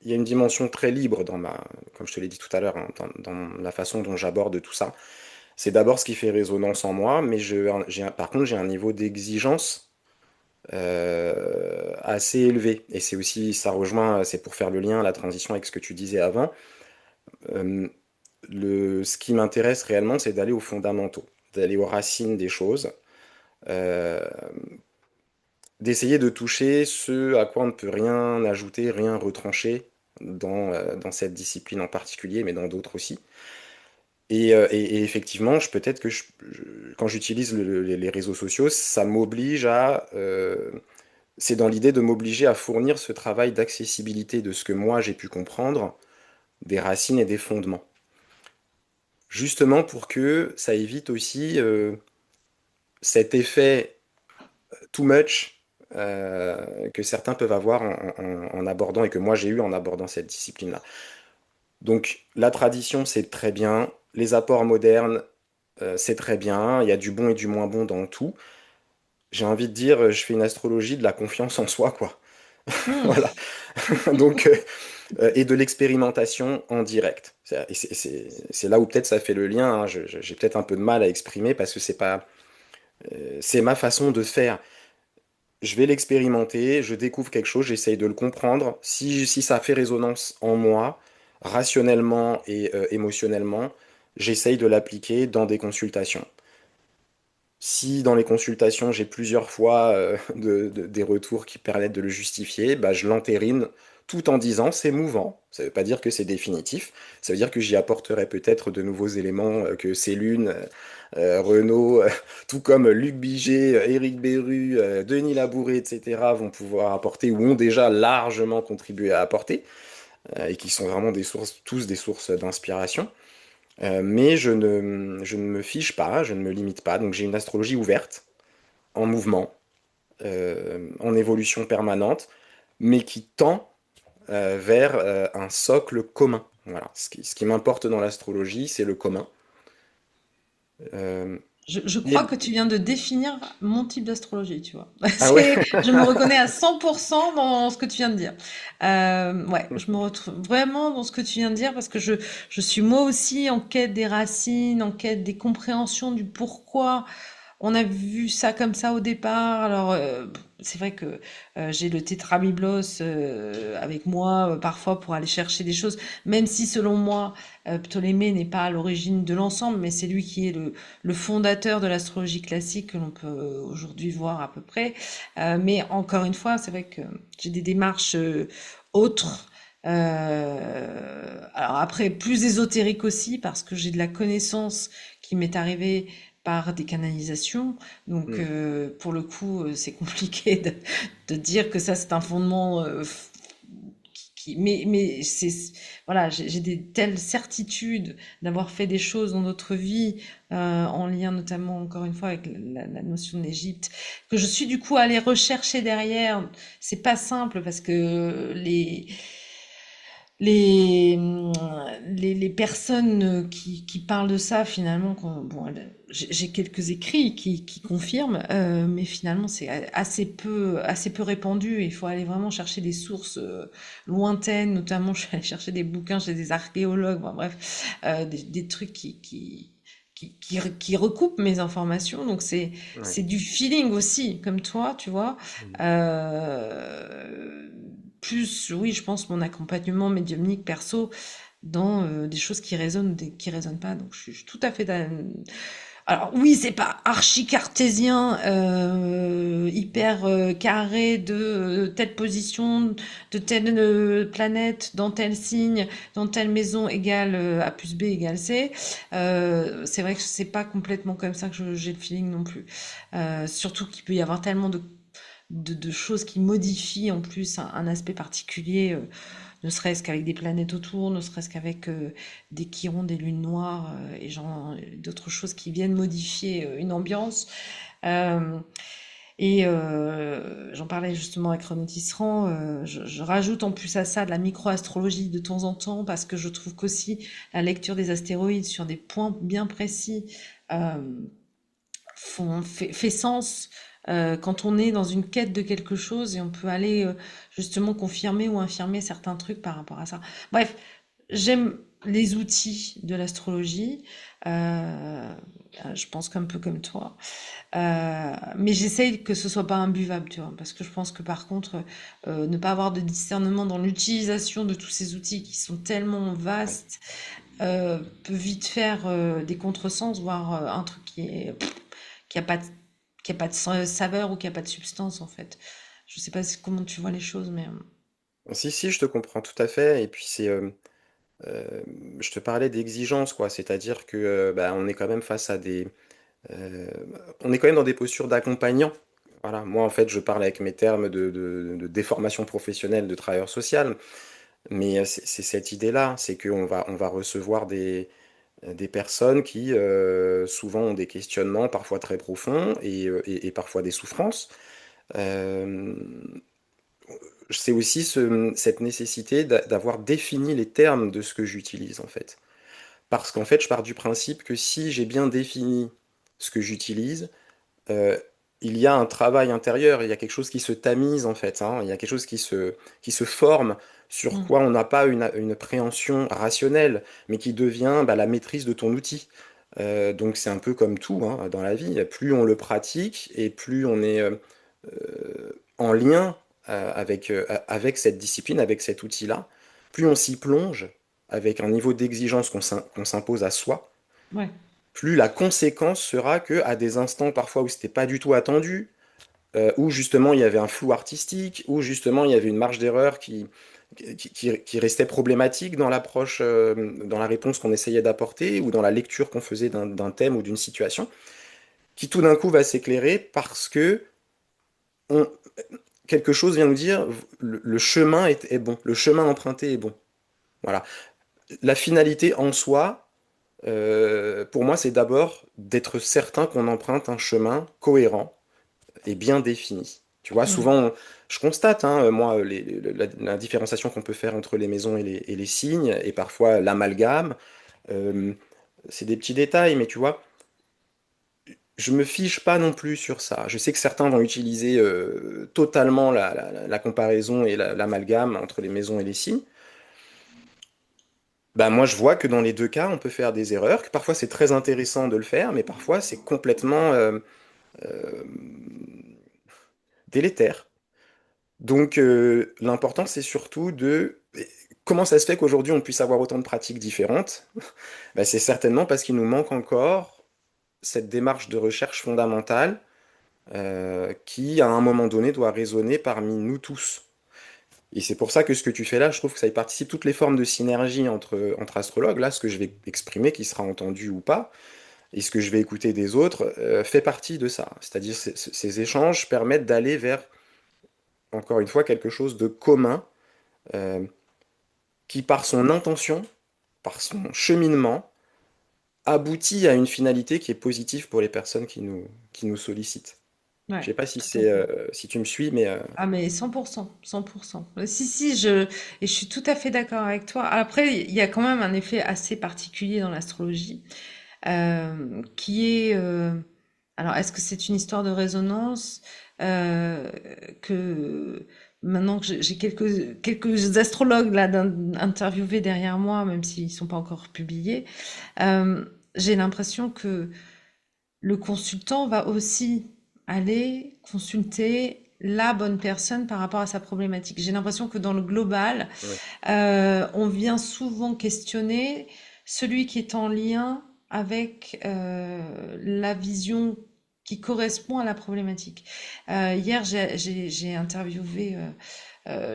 il y a une dimension très libre comme je te l'ai dit tout à l'heure, hein, dans la façon dont j'aborde tout ça. C'est d'abord ce qui fait résonance en moi, mais par contre, j'ai un niveau d'exigence assez élevé. Et c'est aussi, ça rejoint, c'est pour faire le lien, la transition avec ce que tu disais avant. Euh, ce qui m'intéresse réellement, c'est d'aller aux fondamentaux, d'aller aux racines des choses, euh, d'essayer de toucher ce à quoi on ne peut rien ajouter, rien retrancher dans cette discipline en particulier, mais dans d'autres aussi. Et effectivement, peut-être que quand j'utilise les réseaux sociaux, ça m'oblige c'est dans l'idée de m'obliger à fournir ce travail d'accessibilité de ce que moi j'ai pu comprendre, des racines et des fondements. Justement pour que ça évite aussi cet effet too much que certains peuvent avoir en abordant et que moi j'ai eu en abordant cette discipline-là. Donc la tradition, c'est très bien. Les apports modernes, c'est très bien. Il y a du bon et du moins bon dans tout. J'ai envie de dire, je fais une astrologie de la confiance en soi, quoi. Hmm. Voilà. Donc, et de l'expérimentation en direct. C'est là où peut-être ça fait le lien, hein. J'ai peut-être un peu de mal à exprimer parce que c'est pas, c'est ma façon de faire. Je vais l'expérimenter, je découvre quelque chose, j'essaye de le comprendre. Si ça fait résonance en moi, rationnellement et émotionnellement, j'essaye de l'appliquer dans des consultations. Si dans les consultations, j'ai plusieurs fois des retours qui permettent de le justifier, bah, je l'entérine tout en disant c'est mouvant. Ça ne veut pas dire que c'est définitif. Ça veut dire que j'y apporterai peut-être de nouveaux éléments que Céline, Renaud, tout comme Luc Biget, Éric Berru, Denis Labouré, etc., vont pouvoir apporter ou ont déjà largement contribué à apporter et qui sont vraiment des sources, tous des sources d'inspiration. Mais je ne me fiche pas, je ne me limite pas. Donc j'ai une astrologie ouverte, en mouvement, en évolution permanente, mais qui tend vers un socle commun. Voilà. Ce qui m'importe dans l'astrologie, c'est le commun. Euh, Je crois et- que tu viens de définir mon type d'astrologie, tu vois. Ah ouais? Je me reconnais à 100% dans ce que tu viens de dire. Ouais, je me retrouve vraiment dans ce que tu viens de dire parce que je suis moi aussi en quête des racines, en quête des compréhensions du pourquoi on a vu ça comme ça au départ. Alors, c'est vrai que j'ai le tétrabiblos avec moi parfois pour aller chercher des choses, même si selon moi, Ptolémée n'est pas à l'origine de l'ensemble, mais c'est lui qui est le fondateur de l'astrologie classique que l'on peut aujourd'hui voir à peu près. Mais encore une fois, c'est vrai que j'ai des démarches autres. Alors après, plus ésotérique aussi, parce que j'ai de la connaissance qui m'est arrivée par des canalisations. Donc, Hmm, pour le coup, c'est compliqué de dire que ça, c'est un fondement mais voilà, j'ai des telles certitudes d'avoir fait des choses dans notre vie, en lien notamment, encore une fois, avec la notion de l'Égypte, que je suis du coup allée rechercher derrière. C'est pas simple parce que les, les personnes qui parlent de ça, finalement, bon, j'ai quelques écrits qui confirment, mais finalement, c'est assez peu répandu. Il faut aller vraiment chercher des sources lointaines, notamment, je suis allée chercher des bouquins chez des archéologues, bon, bref, des trucs qui recoupent mes informations. Donc, ouais. c'est du feeling aussi, comme toi, tu vois. Hmm. Euh, plus, oui, je pense mon accompagnement médiumnique perso dans des choses qui résonnent ou qui résonnent pas. Donc je suis tout à fait. Alors oui, c'est pas archi cartésien, hyper carré de telle position, de telle planète, dans tel signe, dans telle maison égale A plus B égale C. C'est vrai que c'est pas complètement comme ça que j'ai le feeling non plus. Surtout qu'il peut y avoir tellement de choses qui modifient en plus un aspect particulier, ne serait-ce qu'avec des planètes autour, ne serait-ce qu'avec des chirons, des lunes noires et d'autres choses qui viennent modifier une ambiance. Euh, j'en parlais justement avec Renaud Tisserand, je rajoute en plus à ça de la micro-astrologie de temps en temps parce que je trouve qu'aussi la lecture des astéroïdes sur des points bien précis euh, fait sens quand on est dans une quête de quelque chose et on peut aller justement confirmer ou infirmer certains trucs par rapport à ça. Bref, j'aime les outils de l'astrologie, je pense un peu comme toi, mais j'essaye que ce soit pas imbuvable, tu vois, parce que je pense que par contre, ne pas avoir de discernement dans l'utilisation de tous ces outils qui sont tellement Ouais. vastes peut vite faire des contresens, voire un truc qui a pas de, qui a pas de saveur ou qui a pas de substance en fait. Je sais pas comment tu vois les choses, mais Si, si, je te comprends tout à fait. Et puis euh, je te parlais d'exigence, quoi. C'est-à-dire que bah, on est quand même face à euh, on est quand même dans des postures d'accompagnant. Voilà. Moi, en fait, je parle avec mes termes de déformation professionnelle de travailleur social, mais c'est cette idée-là, c'est on va recevoir des personnes qui souvent ont des questionnements parfois très profonds et parfois des souffrances. Euh, c'est aussi cette nécessité d'avoir défini les termes de ce que j'utilise en fait. Parce qu'en fait, je pars du principe que si j'ai bien défini ce que j'utilise, euh, il y a un travail intérieur, il y a quelque chose qui se tamise en fait, hein, il y a quelque chose qui se forme sur Mm. quoi on n'a pas une préhension rationnelle, mais qui devient bah, la maîtrise de ton outil. Donc c'est un peu comme tout hein, dans la vie, plus on le pratique et plus on est en lien avec cette discipline, avec cet outil-là, plus on s'y plonge avec un niveau d'exigence qu'on s'impose à soi, Ouais. plus la conséquence sera que à des instants parfois où c'était pas du tout attendu, où justement il y avait un flou artistique, où justement il y avait une marge d'erreur qui restait problématique dans l'approche, dans la réponse qu'on essayait d'apporter, ou dans la lecture qu'on faisait d'un thème ou d'une situation, qui tout d'un coup va s'éclairer parce que on, quelque chose vient nous dire le chemin est bon, le chemin emprunté est bon. Voilà. La finalité en soi, pour moi, c'est d'abord d'être certain qu'on emprunte un chemin cohérent et bien défini. Tu vois, Mm. souvent, je constate, hein, moi, la différenciation qu'on peut faire entre les maisons et les signes, et parfois l'amalgame, euh, c'est des petits détails, mais tu vois, je me fiche pas non plus sur ça. Je sais que certains vont utiliser totalement la comparaison et l'amalgame entre les maisons et les signes. Bah, moi, je vois que dans les deux cas, on peut faire des erreurs, que parfois c'est très intéressant de le faire, mais parfois c'est complètement euh, délétère. Donc, l'important, c'est surtout de... Comment ça se fait qu'aujourd'hui on puisse avoir autant de pratiques différentes? Bah, c'est certainement parce qu'il nous manque encore cette démarche de recherche fondamentale qui, à un moment donné, doit résonner parmi nous tous. Et c'est pour ça que ce que tu fais là, je trouve que ça y participe toutes les formes de synergie entre astrologues. Là, ce que je vais exprimer, qui sera entendu ou pas, et ce que je vais écouter des autres, fait partie de ça. C'est-à-dire ces échanges permettent d'aller vers, encore une fois, quelque chose de commun, euh, qui par son intention, par son cheminement, aboutit à une finalité qui est positive pour les personnes qui nous sollicitent. Je Ouais, sais pas si tout à fait. si tu me suis, mais Ah mais 100%, 100%. Si, si, et je suis tout à fait d'accord avec toi. Après, il y a quand même un effet assez particulier dans l'astrologie, qui est, alors est-ce que c'est une histoire de résonance, euh, que maintenant que j'ai quelques astrologues là interviewés derrière moi, même s'ils sont pas encore publiés, euh, j'ai l'impression que le consultant va aussi aller consulter la bonne personne par rapport à sa problématique. J'ai l'impression que dans le global, ouais, on vient souvent questionner celui qui est en lien avec la vision qui correspond à la problématique. Hier, j'ai interviewé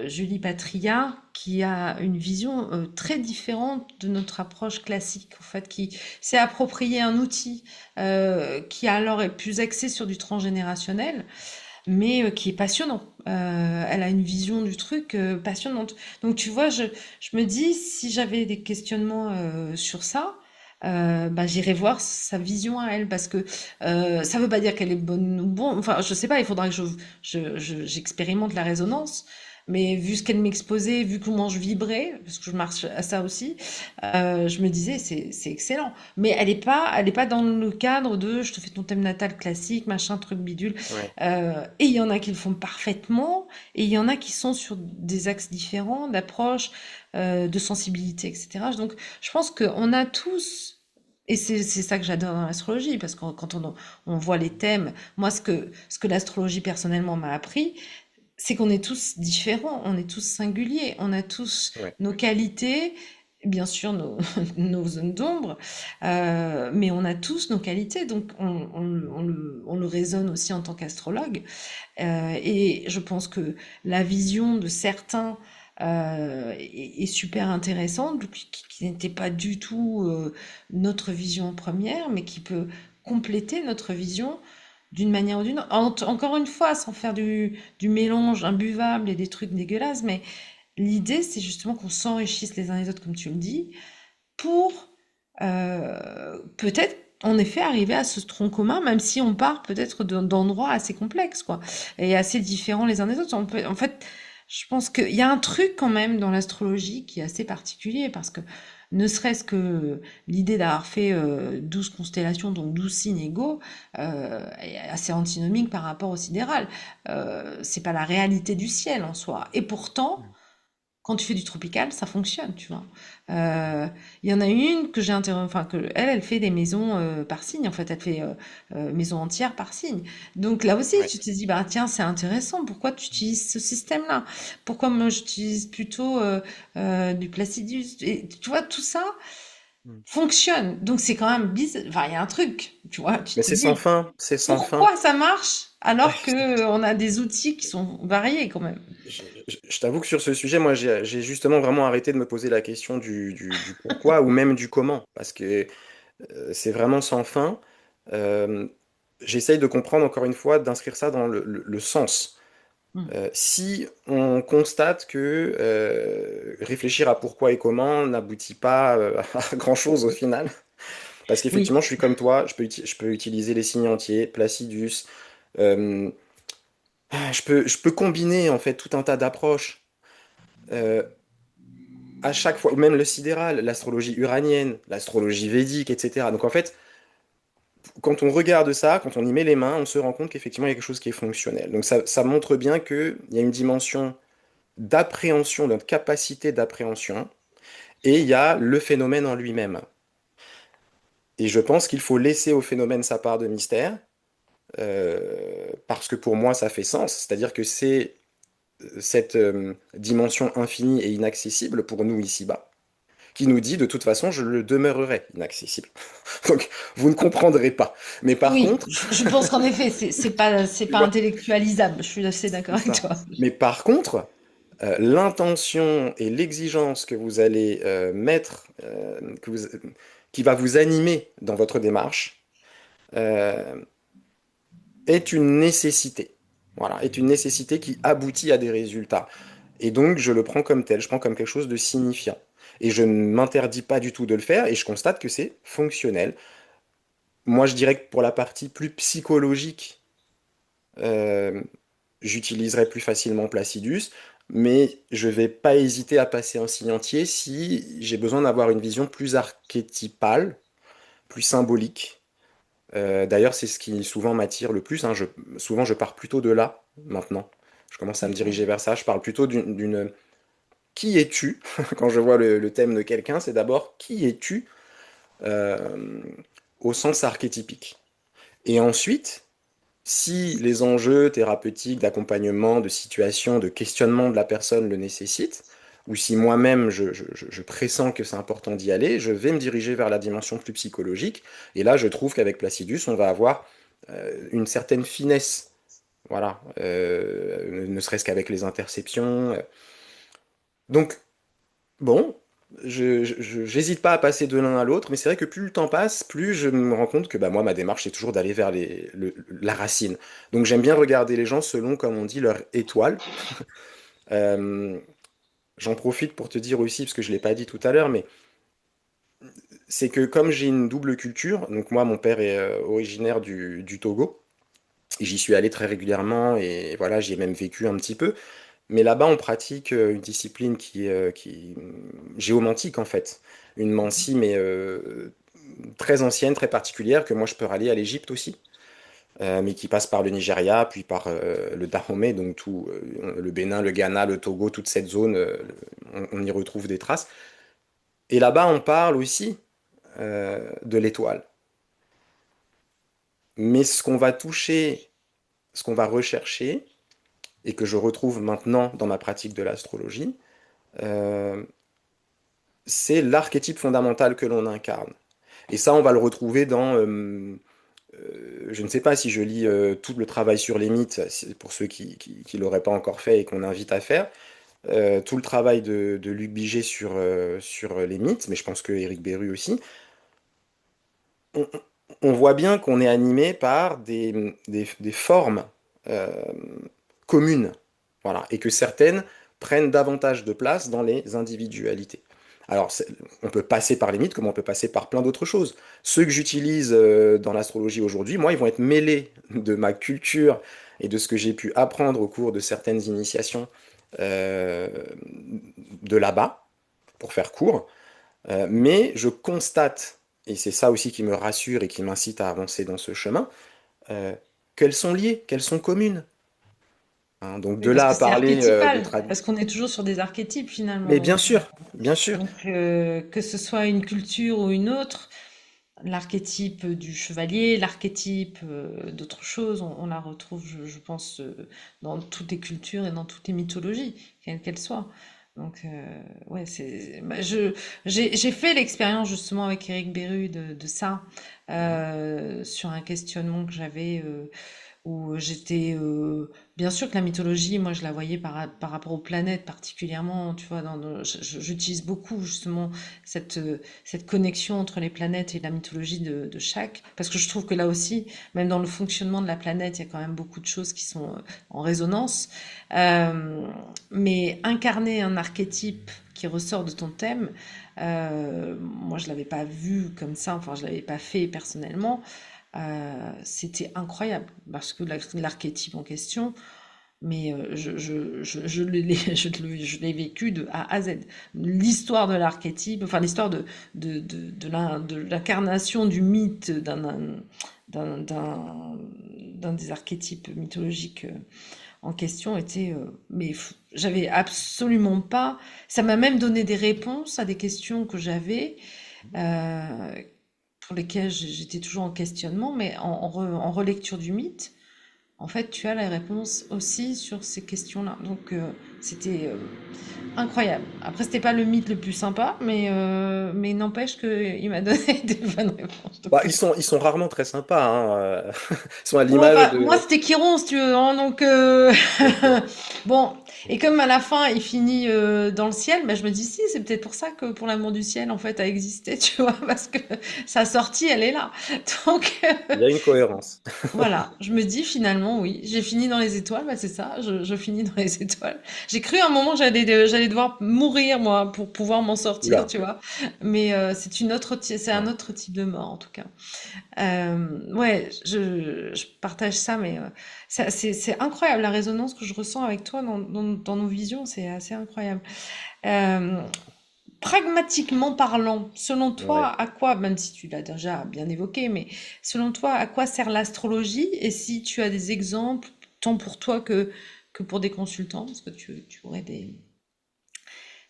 Julie Patria, qui a une vision très différente de notre approche classique, en fait, qui s'est approprié un outil qui alors est plus axé sur du transgénérationnel, mais qui est passionnant. Elle a une vision du truc passionnante. Donc tu vois, je me dis, si j'avais des questionnements sur ça, bah, j'irai voir sa vision à elle parce que ça veut pas dire qu'elle est bonne ou bon. Enfin, je sais pas. Il faudra que j'expérimente la résonance. Mais vu ce qu'elle m'exposait, vu comment je vibrais, parce que je marche à ça aussi, je me disais c'est excellent. Mais elle est pas dans le cadre de je te fais ton thème natal classique, machin, truc bidule. ouais, Et il y en a qui le font parfaitement, et il y en a qui sont sur des axes différents d'approche, de sensibilité, etc. Donc, je pense qu'on a tous, et c'est ça que j'adore dans l'astrologie, parce que quand on voit les thèmes, moi, ce que l'astrologie personnellement m'a appris, c'est qu'on est tous différents, on est tous singuliers, on a tous ouais. nos qualités, bien sûr nos zones d'ombre, mais on a tous nos qualités, donc on le raisonne aussi en tant qu'astrologue. Et je pense que la vision de certains est super intéressante, qui n'était pas du tout notre vision première, mais qui peut compléter notre vision d'une manière ou d'une autre. Encore une fois, sans faire du mélange imbuvable et des trucs dégueulasses, mais l'idée, c'est justement qu'on s'enrichisse les uns les autres, comme tu le dis, pour peut-être en effet arriver à ce tronc commun, même si on part peut-être d'endroits assez complexes, quoi, et assez différents les uns des autres. En fait, je pense qu'il y a un truc quand même dans l'astrologie qui est assez particulier, parce que ne serait-ce que l'idée d'avoir fait 12 constellations, donc 12 signes égaux, est assez antinomique par rapport au sidéral. C'est pas la réalité du ciel en soi. Et pourtant, quand tu fais du tropical, ça fonctionne, tu vois. Il y en a une que j'ai enfin que elle fait des maisons par signe. En fait, elle fait maison entière par signe. Donc là aussi, Ouais. tu te dis bah tiens, c'est intéressant. Pourquoi tu utilises ce système-là? Pourquoi moi j'utilise plutôt du Placidus? Et tu vois, tout ça Mm. fonctionne. Donc c'est quand même bizarre. Enfin, il y a un truc, tu vois. Tu Mais te c'est sans dis fin, c'est sans fin. pourquoi ça marche Ouais. alors que on a des outils qui sont variés quand même. Je t'avoue que sur ce sujet, moi, j'ai justement vraiment arrêté de me poser la question du pourquoi ou même du comment, parce que c'est vraiment sans fin. Euh, J'essaye de comprendre encore une fois, d'inscrire ça dans le sens. Hmm. Si on constate que réfléchir à pourquoi et comment n'aboutit pas à grand-chose au final, parce Oui. qu'effectivement, je suis comme toi, je peux utiliser les signes entiers, Placidus, euh, je peux combiner en fait tout un tas d'approches. Euh, à chaque fois, même le sidéral, l'astrologie uranienne, l'astrologie védique, etc. Donc en fait, quand on regarde ça, quand on y met les mains, on se rend compte qu'effectivement, il y a quelque chose qui est fonctionnel. Donc ça montre bien qu'il y a une dimension d'appréhension, notre capacité d'appréhension, et il y a le phénomène en lui-même. Et je pense qu'il faut laisser au phénomène sa part de mystère, parce que pour moi, ça fait sens. C'est-à-dire que c'est cette dimension infinie et inaccessible pour nous ici-bas, qui nous dit de toute façon, je le demeurerai inaccessible. Donc, vous ne comprendrez pas. Mais par Oui, contre, je pense qu'en effet, c'est pas voilà, intellectualisable. Je suis assez d'accord c'est avec ça. toi. Mais par contre, l'intention et l'exigence que vous allez mettre, qui va vous animer dans votre démarche, euh, est une nécessité. Voilà, est une nécessité qui aboutit à des résultats. Et donc, je le prends comme tel, je prends comme quelque chose de signifiant. Et je ne m'interdis pas du tout de le faire, et je constate que c'est fonctionnel. Moi, je dirais que pour la partie plus psychologique, euh, j'utiliserai plus facilement Placidus, mais je vais pas hésiter à passer un signe entier si j'ai besoin d'avoir une vision plus archétypale, plus symbolique. D'ailleurs, c'est ce qui souvent m'attire le plus, hein. Souvent, je pars plutôt de là, maintenant. Je commence à me D'accord. diriger vers ça. Je parle plutôt d'une qui es-tu? Quand je vois le thème de quelqu'un, c'est d'abord qui es-tu euh, au sens archétypique. Et ensuite, si les enjeux thérapeutiques, d'accompagnement, de situation, de questionnement de la personne le nécessitent, ou si moi-même je pressens que c'est important d'y aller, je vais me diriger vers la dimension plus psychologique. Et là, je trouve qu'avec Placidus, on va avoir une certaine finesse. Voilà, ne serait-ce qu'avec les interceptions. Donc, bon, j'hésite pas à passer de l'un à l'autre, mais c'est vrai que plus le temps passe, plus je me rends compte que bah, moi, ma démarche, c'est toujours d'aller vers la racine. Donc j'aime bien regarder les gens selon, comme on dit, leur étoile. Euh, J'en profite pour te dire aussi, parce que je ne l'ai pas dit tout à l'heure, mais c'est que comme j'ai une double culture, donc moi, mon père est originaire du Togo, et j'y suis allé très régulièrement, et voilà, j'y ai même vécu un petit peu. Mais là-bas, on pratique une discipline qui géomantique en fait. Une mancie, mais très ancienne, très particulière, que moi je peux rallier à l'Égypte aussi, mais qui passe par le Nigeria, puis par le Dahomey, donc tout le Bénin, le Ghana, le Togo, toute cette zone, on y retrouve des traces. Et là-bas, on parle aussi de l'étoile. Mais ce qu'on va toucher, ce qu'on va rechercher, et que je retrouve maintenant dans ma pratique de l'astrologie, euh, c'est l'archétype fondamental que l'on incarne. Et ça, on va le retrouver dans, je ne sais pas si je lis tout le travail sur les mythes, pour ceux qui ne l'auraient pas encore fait et qu'on invite à faire, tout le travail de Luc Biget sur les mythes, mais je pense que Éric Béru aussi, on, on voit bien qu'on est animé par des formes euh, communes, voilà, et que certaines prennent davantage de place dans les individualités. Alors, on peut passer par les mythes comme on peut passer par plein d'autres choses. Ceux que j'utilise dans l'astrologie aujourd'hui, moi, ils vont être mêlés de ma culture et de ce que j'ai pu apprendre au cours de certaines initiations euh, de là-bas, pour faire court. Mais je constate, et c'est ça aussi qui me rassure et qui m'incite à avancer dans ce chemin, euh, qu'elles sont liées, qu'elles sont communes. Hein. Donc Oui, de parce là que à c'est parler de archétypal, tradition. parce qu'on est toujours sur des archétypes finalement. Mais bien Donc, sûr, bien sûr. que ce soit une culture ou une autre, l'archétype du chevalier, l'archétype d'autre chose, on la retrouve, je pense, dans toutes les cultures et dans toutes les mythologies, quelles qu'elles soient. Donc, ouais, bah, j'ai fait l'expérience justement avec Eric Berru de ça, sur un questionnement que j'avais. Où j'étais bien sûr que la mythologie, moi je la voyais par rapport aux planètes particulièrement, tu vois, j'utilise beaucoup justement cette connexion entre les planètes et la mythologie de chaque, parce que je trouve que là aussi, même dans le fonctionnement de la planète, il y a quand même beaucoup de choses qui sont en résonance. Euh, mais incarner un archétype qui ressort de ton thème, moi je l'avais pas vu comme ça, enfin je l'avais pas fait personnellement. C'était incroyable parce que l'archétype en question, mais je l'ai vécu de A à Z. L'histoire de l'archétype, enfin l'histoire de l'incarnation du mythe d'un des archétypes mythologiques en question était, j'avais absolument pas. Ça m'a même donné des réponses à des questions que j'avais. Euh, pour lesquels j'étais toujours en questionnement, mais en relecture du mythe, en fait, tu as la réponse aussi sur ces questions-là. Donc, c'était incroyable. Après, c'était pas le mythe le plus sympa, mais n'empêche qu'il m'a donné des bonnes réponses. Bah, Donc, ils sont rarement très sympas. Hein, Ils sont à bon, l'image enfin, moi, de. c'était Chiron, si tu veux, hein, donc, Ok. bon. Et comme à la fin, il finit dans le ciel, bah, je me dis, si, c'est peut-être pour ça que Pour l'amour du ciel, en fait, a existé, tu vois, parce que sa sortie, elle est là. Donc, Il y a une cohérence. voilà, je me dis finalement, oui, j'ai fini dans les étoiles, bah c'est ça, je finis dans les étoiles. J'ai cru à un moment que j'allais devoir mourir, moi, pour pouvoir m'en sortir, Oula. tu vois. Mais c'est un Ouais. autre type de mort, en tout cas. Ouais, je partage ça, mais c'est incroyable la résonance que je ressens avec toi dans nos visions, c'est assez incroyable. Euh, Pragmatiquement parlant, selon toi, Ouais. à quoi, même si tu l'as déjà bien évoqué, mais selon toi, à quoi sert l'astrologie? Et si tu as des exemples, tant pour toi que pour des consultants, parce que tu aurais des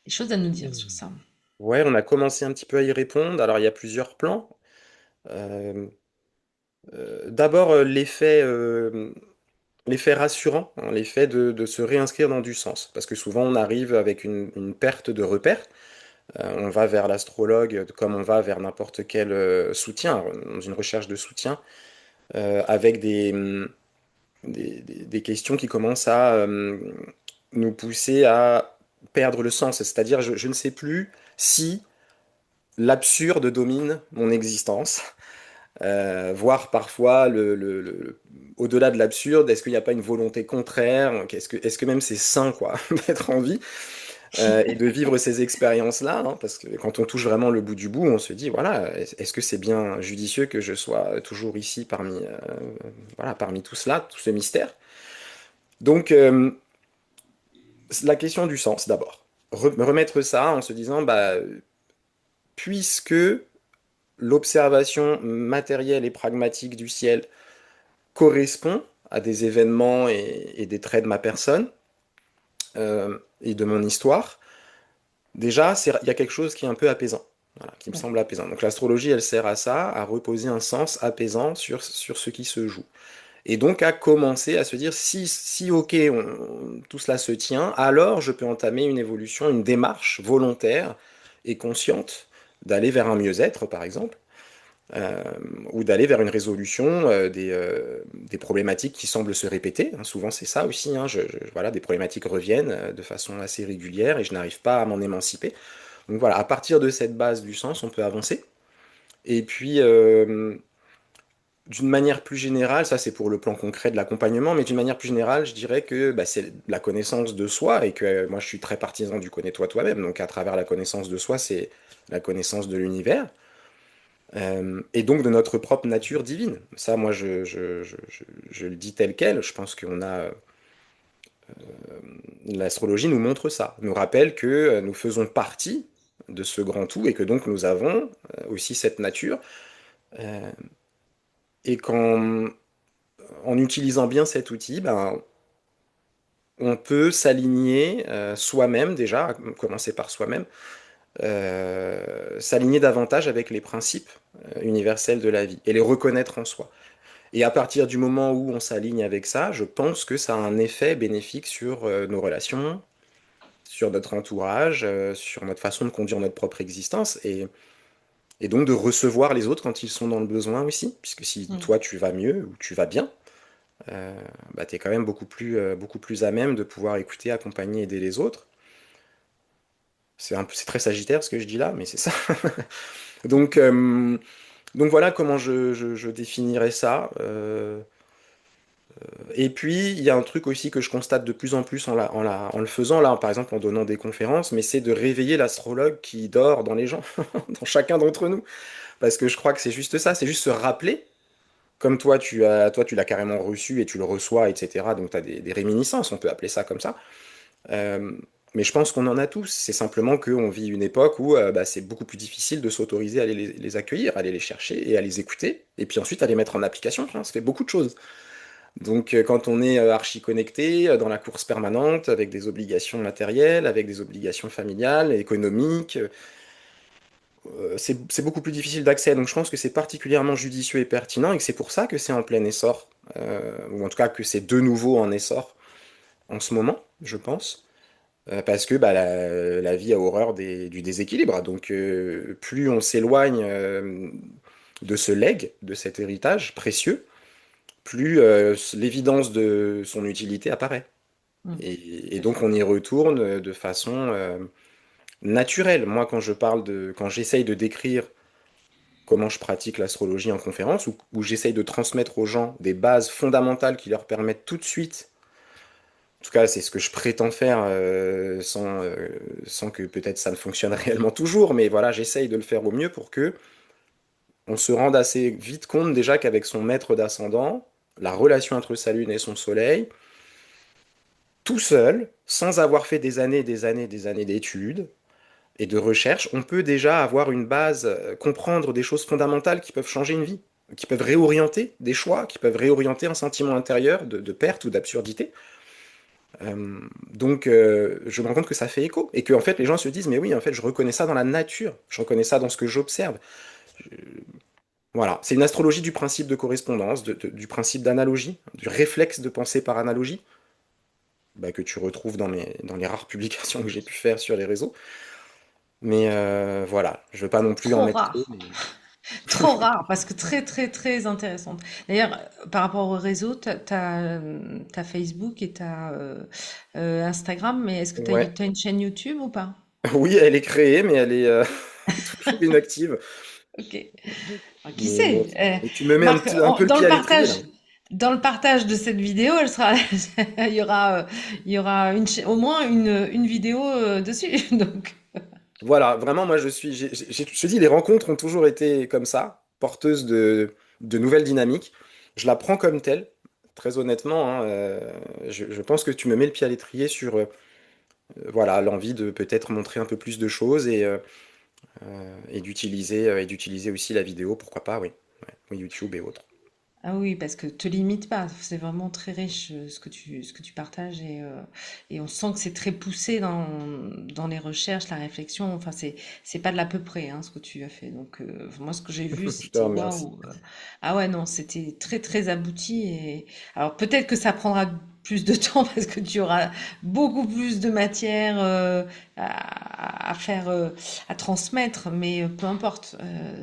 choses à nous dire sur ça. Ouais, on a commencé un petit peu à y répondre. Alors, il y a plusieurs plans. Euh, D'abord, l'effet rassurant, hein, l'effet de se réinscrire dans du sens. Parce que souvent, on arrive avec une perte de repère. On va vers l'astrologue comme on va vers n'importe quel soutien, dans une recherche de soutien, avec des questions qui commencent à nous pousser à perdre le sens. C'est-à-dire, je ne sais plus si l'absurde domine mon existence, voire parfois au-delà de l'absurde, est-ce qu'il n'y a pas une volonté contraire? Est-ce que même c'est sain, quoi, d'être en vie et de vivre ces expériences-là, hein, parce que quand on touche vraiment le bout du bout, on se dit, voilà, est-ce que c'est bien judicieux que je sois toujours ici voilà, parmi tout cela, tout ce mystère? Donc, la question du sens d'abord. Me remettre ça en se disant, bah, puisque l'observation matérielle et pragmatique du ciel correspond à des événements et des traits de ma personne et de mon histoire, déjà, il y a quelque chose qui est un peu apaisant, voilà, qui me Ouais. semble apaisant. Donc l'astrologie, elle sert à ça, à reposer un sens apaisant sur ce qui se joue. Et donc à commencer à se dire, si ok, tout cela se tient, alors je peux entamer une évolution, une démarche volontaire et consciente d'aller vers un mieux-être, par exemple, euh, ou d'aller vers une résolution des problématiques qui semblent se répéter, hein. Souvent, c'est ça aussi, hein. Voilà, des problématiques reviennent de façon assez régulière et je n'arrive pas à m'en émanciper. Donc voilà, à partir de cette base du sens, on peut avancer. Et puis, d'une manière plus générale, ça c'est pour le plan concret de l'accompagnement, mais d'une manière plus générale, je dirais que bah, c'est la connaissance de soi et que moi je suis très partisan du connais-toi toi-même. Donc à travers la connaissance de soi, c'est la connaissance de l'univers et donc de notre propre nature divine. Ça, moi je le dis tel quel. Je pense qu'on a l'astrologie nous montre ça, nous rappelle que nous faisons partie de ce grand tout et que donc nous avons aussi cette nature euh, et en utilisant bien cet outil, ben, on peut s'aligner soi-même déjà, à commencer par soi-même, s'aligner davantage avec les principes universels de la vie et les reconnaître en soi. Et à partir du moment où on s'aligne avec ça, je pense que ça a un effet bénéfique sur nos relations, sur notre entourage, sur notre façon de conduire notre propre existence et donc de recevoir les autres quand ils sont dans le besoin aussi, puisque si Mm. toi tu vas mieux ou tu vas bien, euh, bah, tu es quand même beaucoup plus à même de pouvoir écouter, accompagner, aider les autres. C'est très sagittaire ce que je dis là, mais c'est ça. Donc, euh, donc voilà comment je définirais ça. Et puis, il y a un truc aussi que je constate de plus en plus en le faisant, là, par exemple en donnant des conférences, mais c'est de réveiller l'astrologue qui dort dans les gens, dans chacun d'entre nous. Parce que je crois que c'est juste ça, c'est juste se rappeler, comme toi, tu l'as carrément reçu et tu le reçois, etc. Donc tu as des réminiscences, on peut appeler ça comme ça. Euh, mais je pense qu'on en a tous. C'est simplement qu'on vit une époque où bah, c'est beaucoup plus difficile de s'autoriser à aller les accueillir, à aller les chercher et à les écouter, et puis ensuite à les mettre en application. Enfin, ça fait beaucoup de choses. Donc quand on est archi connecté, dans la course permanente, avec des obligations matérielles, avec des obligations familiales, économiques, c'est beaucoup plus difficile d'accès. Donc je pense que c'est particulièrement judicieux et pertinent et que c'est pour ça que c'est en plein essor, ou en tout cas que c'est de nouveau en essor en ce moment, je pense. Parce que bah, la vie a horreur du déséquilibre. Donc, plus on s'éloigne de ce legs, de cet héritage précieux, plus l'évidence de son utilité apparaît. Mm. Et Tout à donc, fait. on y retourne de façon naturelle. Moi, quand j'essaye de décrire comment je pratique l'astrologie en conférence, où j'essaye de transmettre aux gens des bases fondamentales qui leur permettent tout de suite. En tout cas, c'est ce que je prétends faire sans que peut-être ça ne fonctionne réellement toujours, mais voilà, j'essaye de le faire au mieux pour que on se rende assez vite compte déjà qu'avec son maître d'ascendant, la relation entre sa lune et son soleil, tout seul, sans avoir fait des années, des années, des années d'études et de recherche, on peut déjà avoir une base, comprendre des choses fondamentales qui peuvent changer une vie, qui peuvent réorienter des choix, qui peuvent réorienter un sentiment intérieur de perte ou d'absurdité. Je me rends compte que ça fait écho et que en fait les gens se disent mais oui en fait je reconnais ça dans la nature, je reconnais ça dans ce que j'observe. Je- Voilà, c'est une astrologie du principe de correspondance, du principe d'analogie, du réflexe de penser par analogie, bah, que tu retrouves dans les rares publications que j'ai pu faire sur les réseaux. Mais voilà, je veux pas non plus en Trop mettre trop. rare. Trop rare, parce que très, très, très intéressante. D'ailleurs, par rapport au réseau, t'as Facebook et Instagram, mais est-ce que Ouais, t'as une chaîne YouTube ou pas? oui, elle est créée, mais elle est toujours inactive. Ok. Ah, qui Mais bon, sait? et tu me mets Marc, un peu le pied à l'étrier là. dans le partage de cette vidéo, elle sera, il y aura au moins une vidéo dessus. Donc, Voilà, vraiment, moi je te dis, les rencontres ont toujours été comme ça, porteuses de nouvelles dynamiques. Je la prends comme telle, très honnêtement, hein, je pense que tu me mets le pied à l'étrier sur voilà, l'envie de peut-être montrer un peu plus de choses et d'utiliser aussi la vidéo, pourquoi pas, oui. Ouais, oui, YouTube et autres. ah oui, parce que te limite pas. C'est vraiment très riche ce que tu partages et on sent que c'est très poussé dans les recherches, la réflexion. Enfin, c'est pas de l'à peu près hein, ce que tu as fait. Donc moi, ce que j'ai vu, Je te c'était remercie. waouh. Ah ouais, non, c'était très très abouti. Et alors peut-être que ça prendra plus de temps parce que tu auras beaucoup plus de matière à faire, à transmettre, mais peu importe,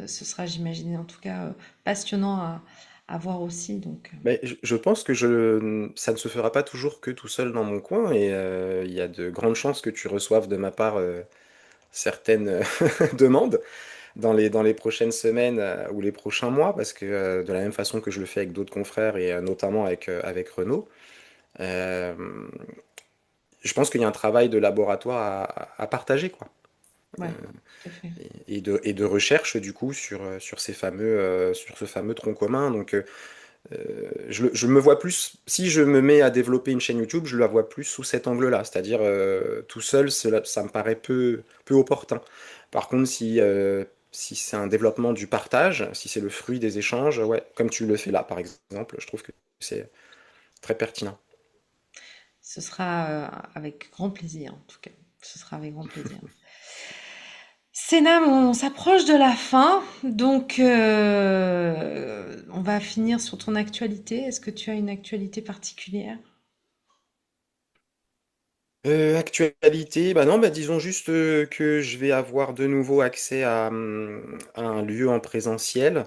ce sera, j'imagine, en tout cas, passionnant à voir aussi. Donc, Mais je pense que ça ne se fera pas toujours que tout seul dans mon coin et il y a de grandes chances que tu reçoives de ma part certaines demandes dans les prochaines semaines ou les prochains mois, parce que de la même façon que je le fais avec d'autres confrères et notamment avec Renaud, euh, je pense qu'il y a un travail de laboratoire à partager, quoi. ouais, tout à fait. Et de recherche du coup sur sur ce fameux tronc commun. Donc je me vois plus, si je me mets à développer une chaîne YouTube, je la vois plus sous cet angle-là, c'est-à-dire tout seul, ça me paraît peu opportun. Par contre, si c'est un développement du partage, si c'est le fruit des échanges, ouais, comme tu le fais là par exemple, je trouve que c'est très pertinent. Ce sera avec grand plaisir, en tout cas. Ce sera avec grand plaisir. Sénam, on s'approche de la fin, donc on va finir sur ton actualité. Est-ce que tu as une actualité particulière? Actualité, bah non, bah disons juste que je vais avoir de nouveau accès à un lieu en présentiel.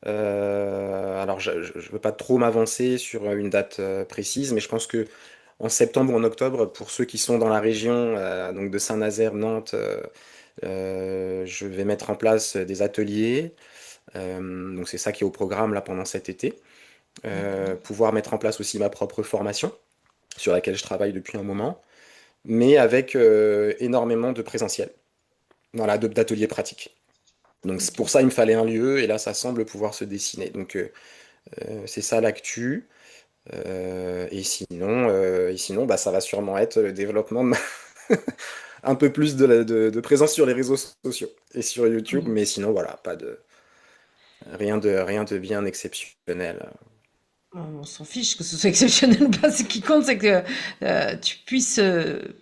Alors, je ne veux pas trop m'avancer sur une date précise, mais je pense que en septembre ou en octobre, pour ceux qui sont dans la région donc de Saint-Nazaire, Nantes, je vais mettre en place des ateliers. Donc, c'est ça qui est au programme là pendant cet été. D'accord. Pouvoir mettre en place aussi ma propre formation sur laquelle je travaille depuis un moment, mais avec énormément de présentiel, voilà, d'ateliers pratiques. Donc, Ok. pour ça, il me fallait un lieu, et là, ça semble pouvoir se dessiner. Donc, c'est ça l'actu. Et sinon bah, ça va sûrement être le développement un peu plus de présence sur les réseaux sociaux et sur YouTube, Oui. mais sinon, voilà, pas de rien de bien exceptionnel. On s'en fiche que ce soit exceptionnel ou pas. Ce qui compte, c'est que tu puisses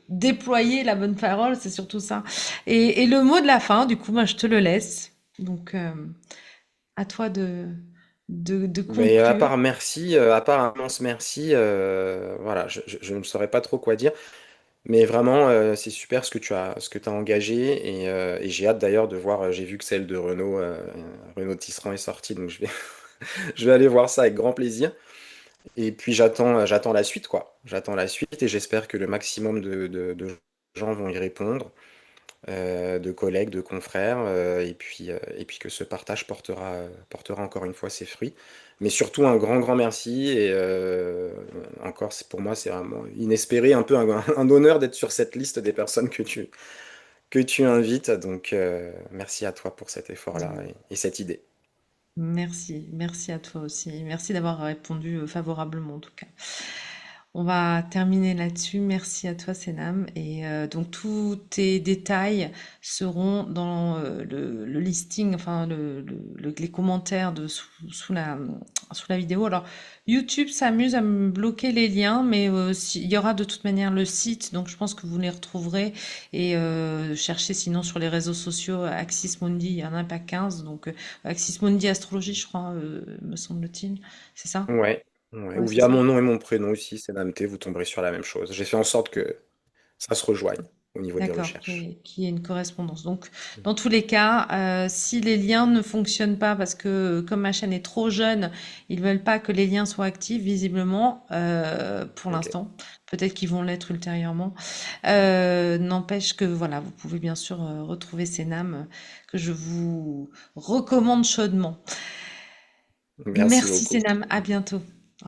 déployer la bonne parole. C'est surtout ça. Et le mot de la fin, du coup, moi, je te le laisse. Donc, à toi de Mais conclure. à part un immense merci, voilà, je ne saurais pas trop quoi dire. Mais vraiment, c'est super ce que tu as engagé et j'ai hâte d'ailleurs de voir. J'ai vu que celle de Renault, Renault Tisserand est sortie, donc je vais aller voir ça avec grand plaisir. Et puis j'attends la suite, quoi. J'attends la suite et j'espère que le maximum de gens vont y répondre, de collègues, de confrères, et puis que ce partage portera encore une fois ses fruits. Mais surtout un grand merci et encore, pour moi, c'est vraiment inespéré, un peu un honneur d'être sur cette liste des personnes que tu invites. Donc merci à toi pour cet effort-là et cette idée. Merci, merci à toi aussi. Merci d'avoir répondu favorablement en tout cas. On va terminer là-dessus. Merci à toi, Sénam. Et donc tous tes détails seront dans le listing, enfin les commentaires sous la vidéo. Alors YouTube s'amuse à me bloquer les liens, mais il y aura de toute manière le site, donc je pense que vous les retrouverez. Et cherchez sinon sur les réseaux sociaux Axis Mundi, il y en a pas 15, donc Axis Mundi Astrologie, je crois, me semble-t-il. C'est ça? Ouais, ouais. Ouais, Ou c'est via ça. mon nom et mon prénom aussi, c'est Namté, vous tomberez sur la même chose. J'ai fait en sorte que ça se rejoigne au niveau des D'accord, recherches. qu'il y ait une correspondance. Donc, dans tous les cas, si les liens ne fonctionnent pas, parce que comme ma chaîne est trop jeune, ils veulent pas que les liens soient actifs, visiblement, pour Ok. l'instant. Peut-être qu'ils vont l'être ultérieurement. N'empêche que, voilà, vous pouvez bien sûr retrouver ces NAM que je vous recommande chaudement. Merci Merci, beaucoup. Sénam. À bientôt.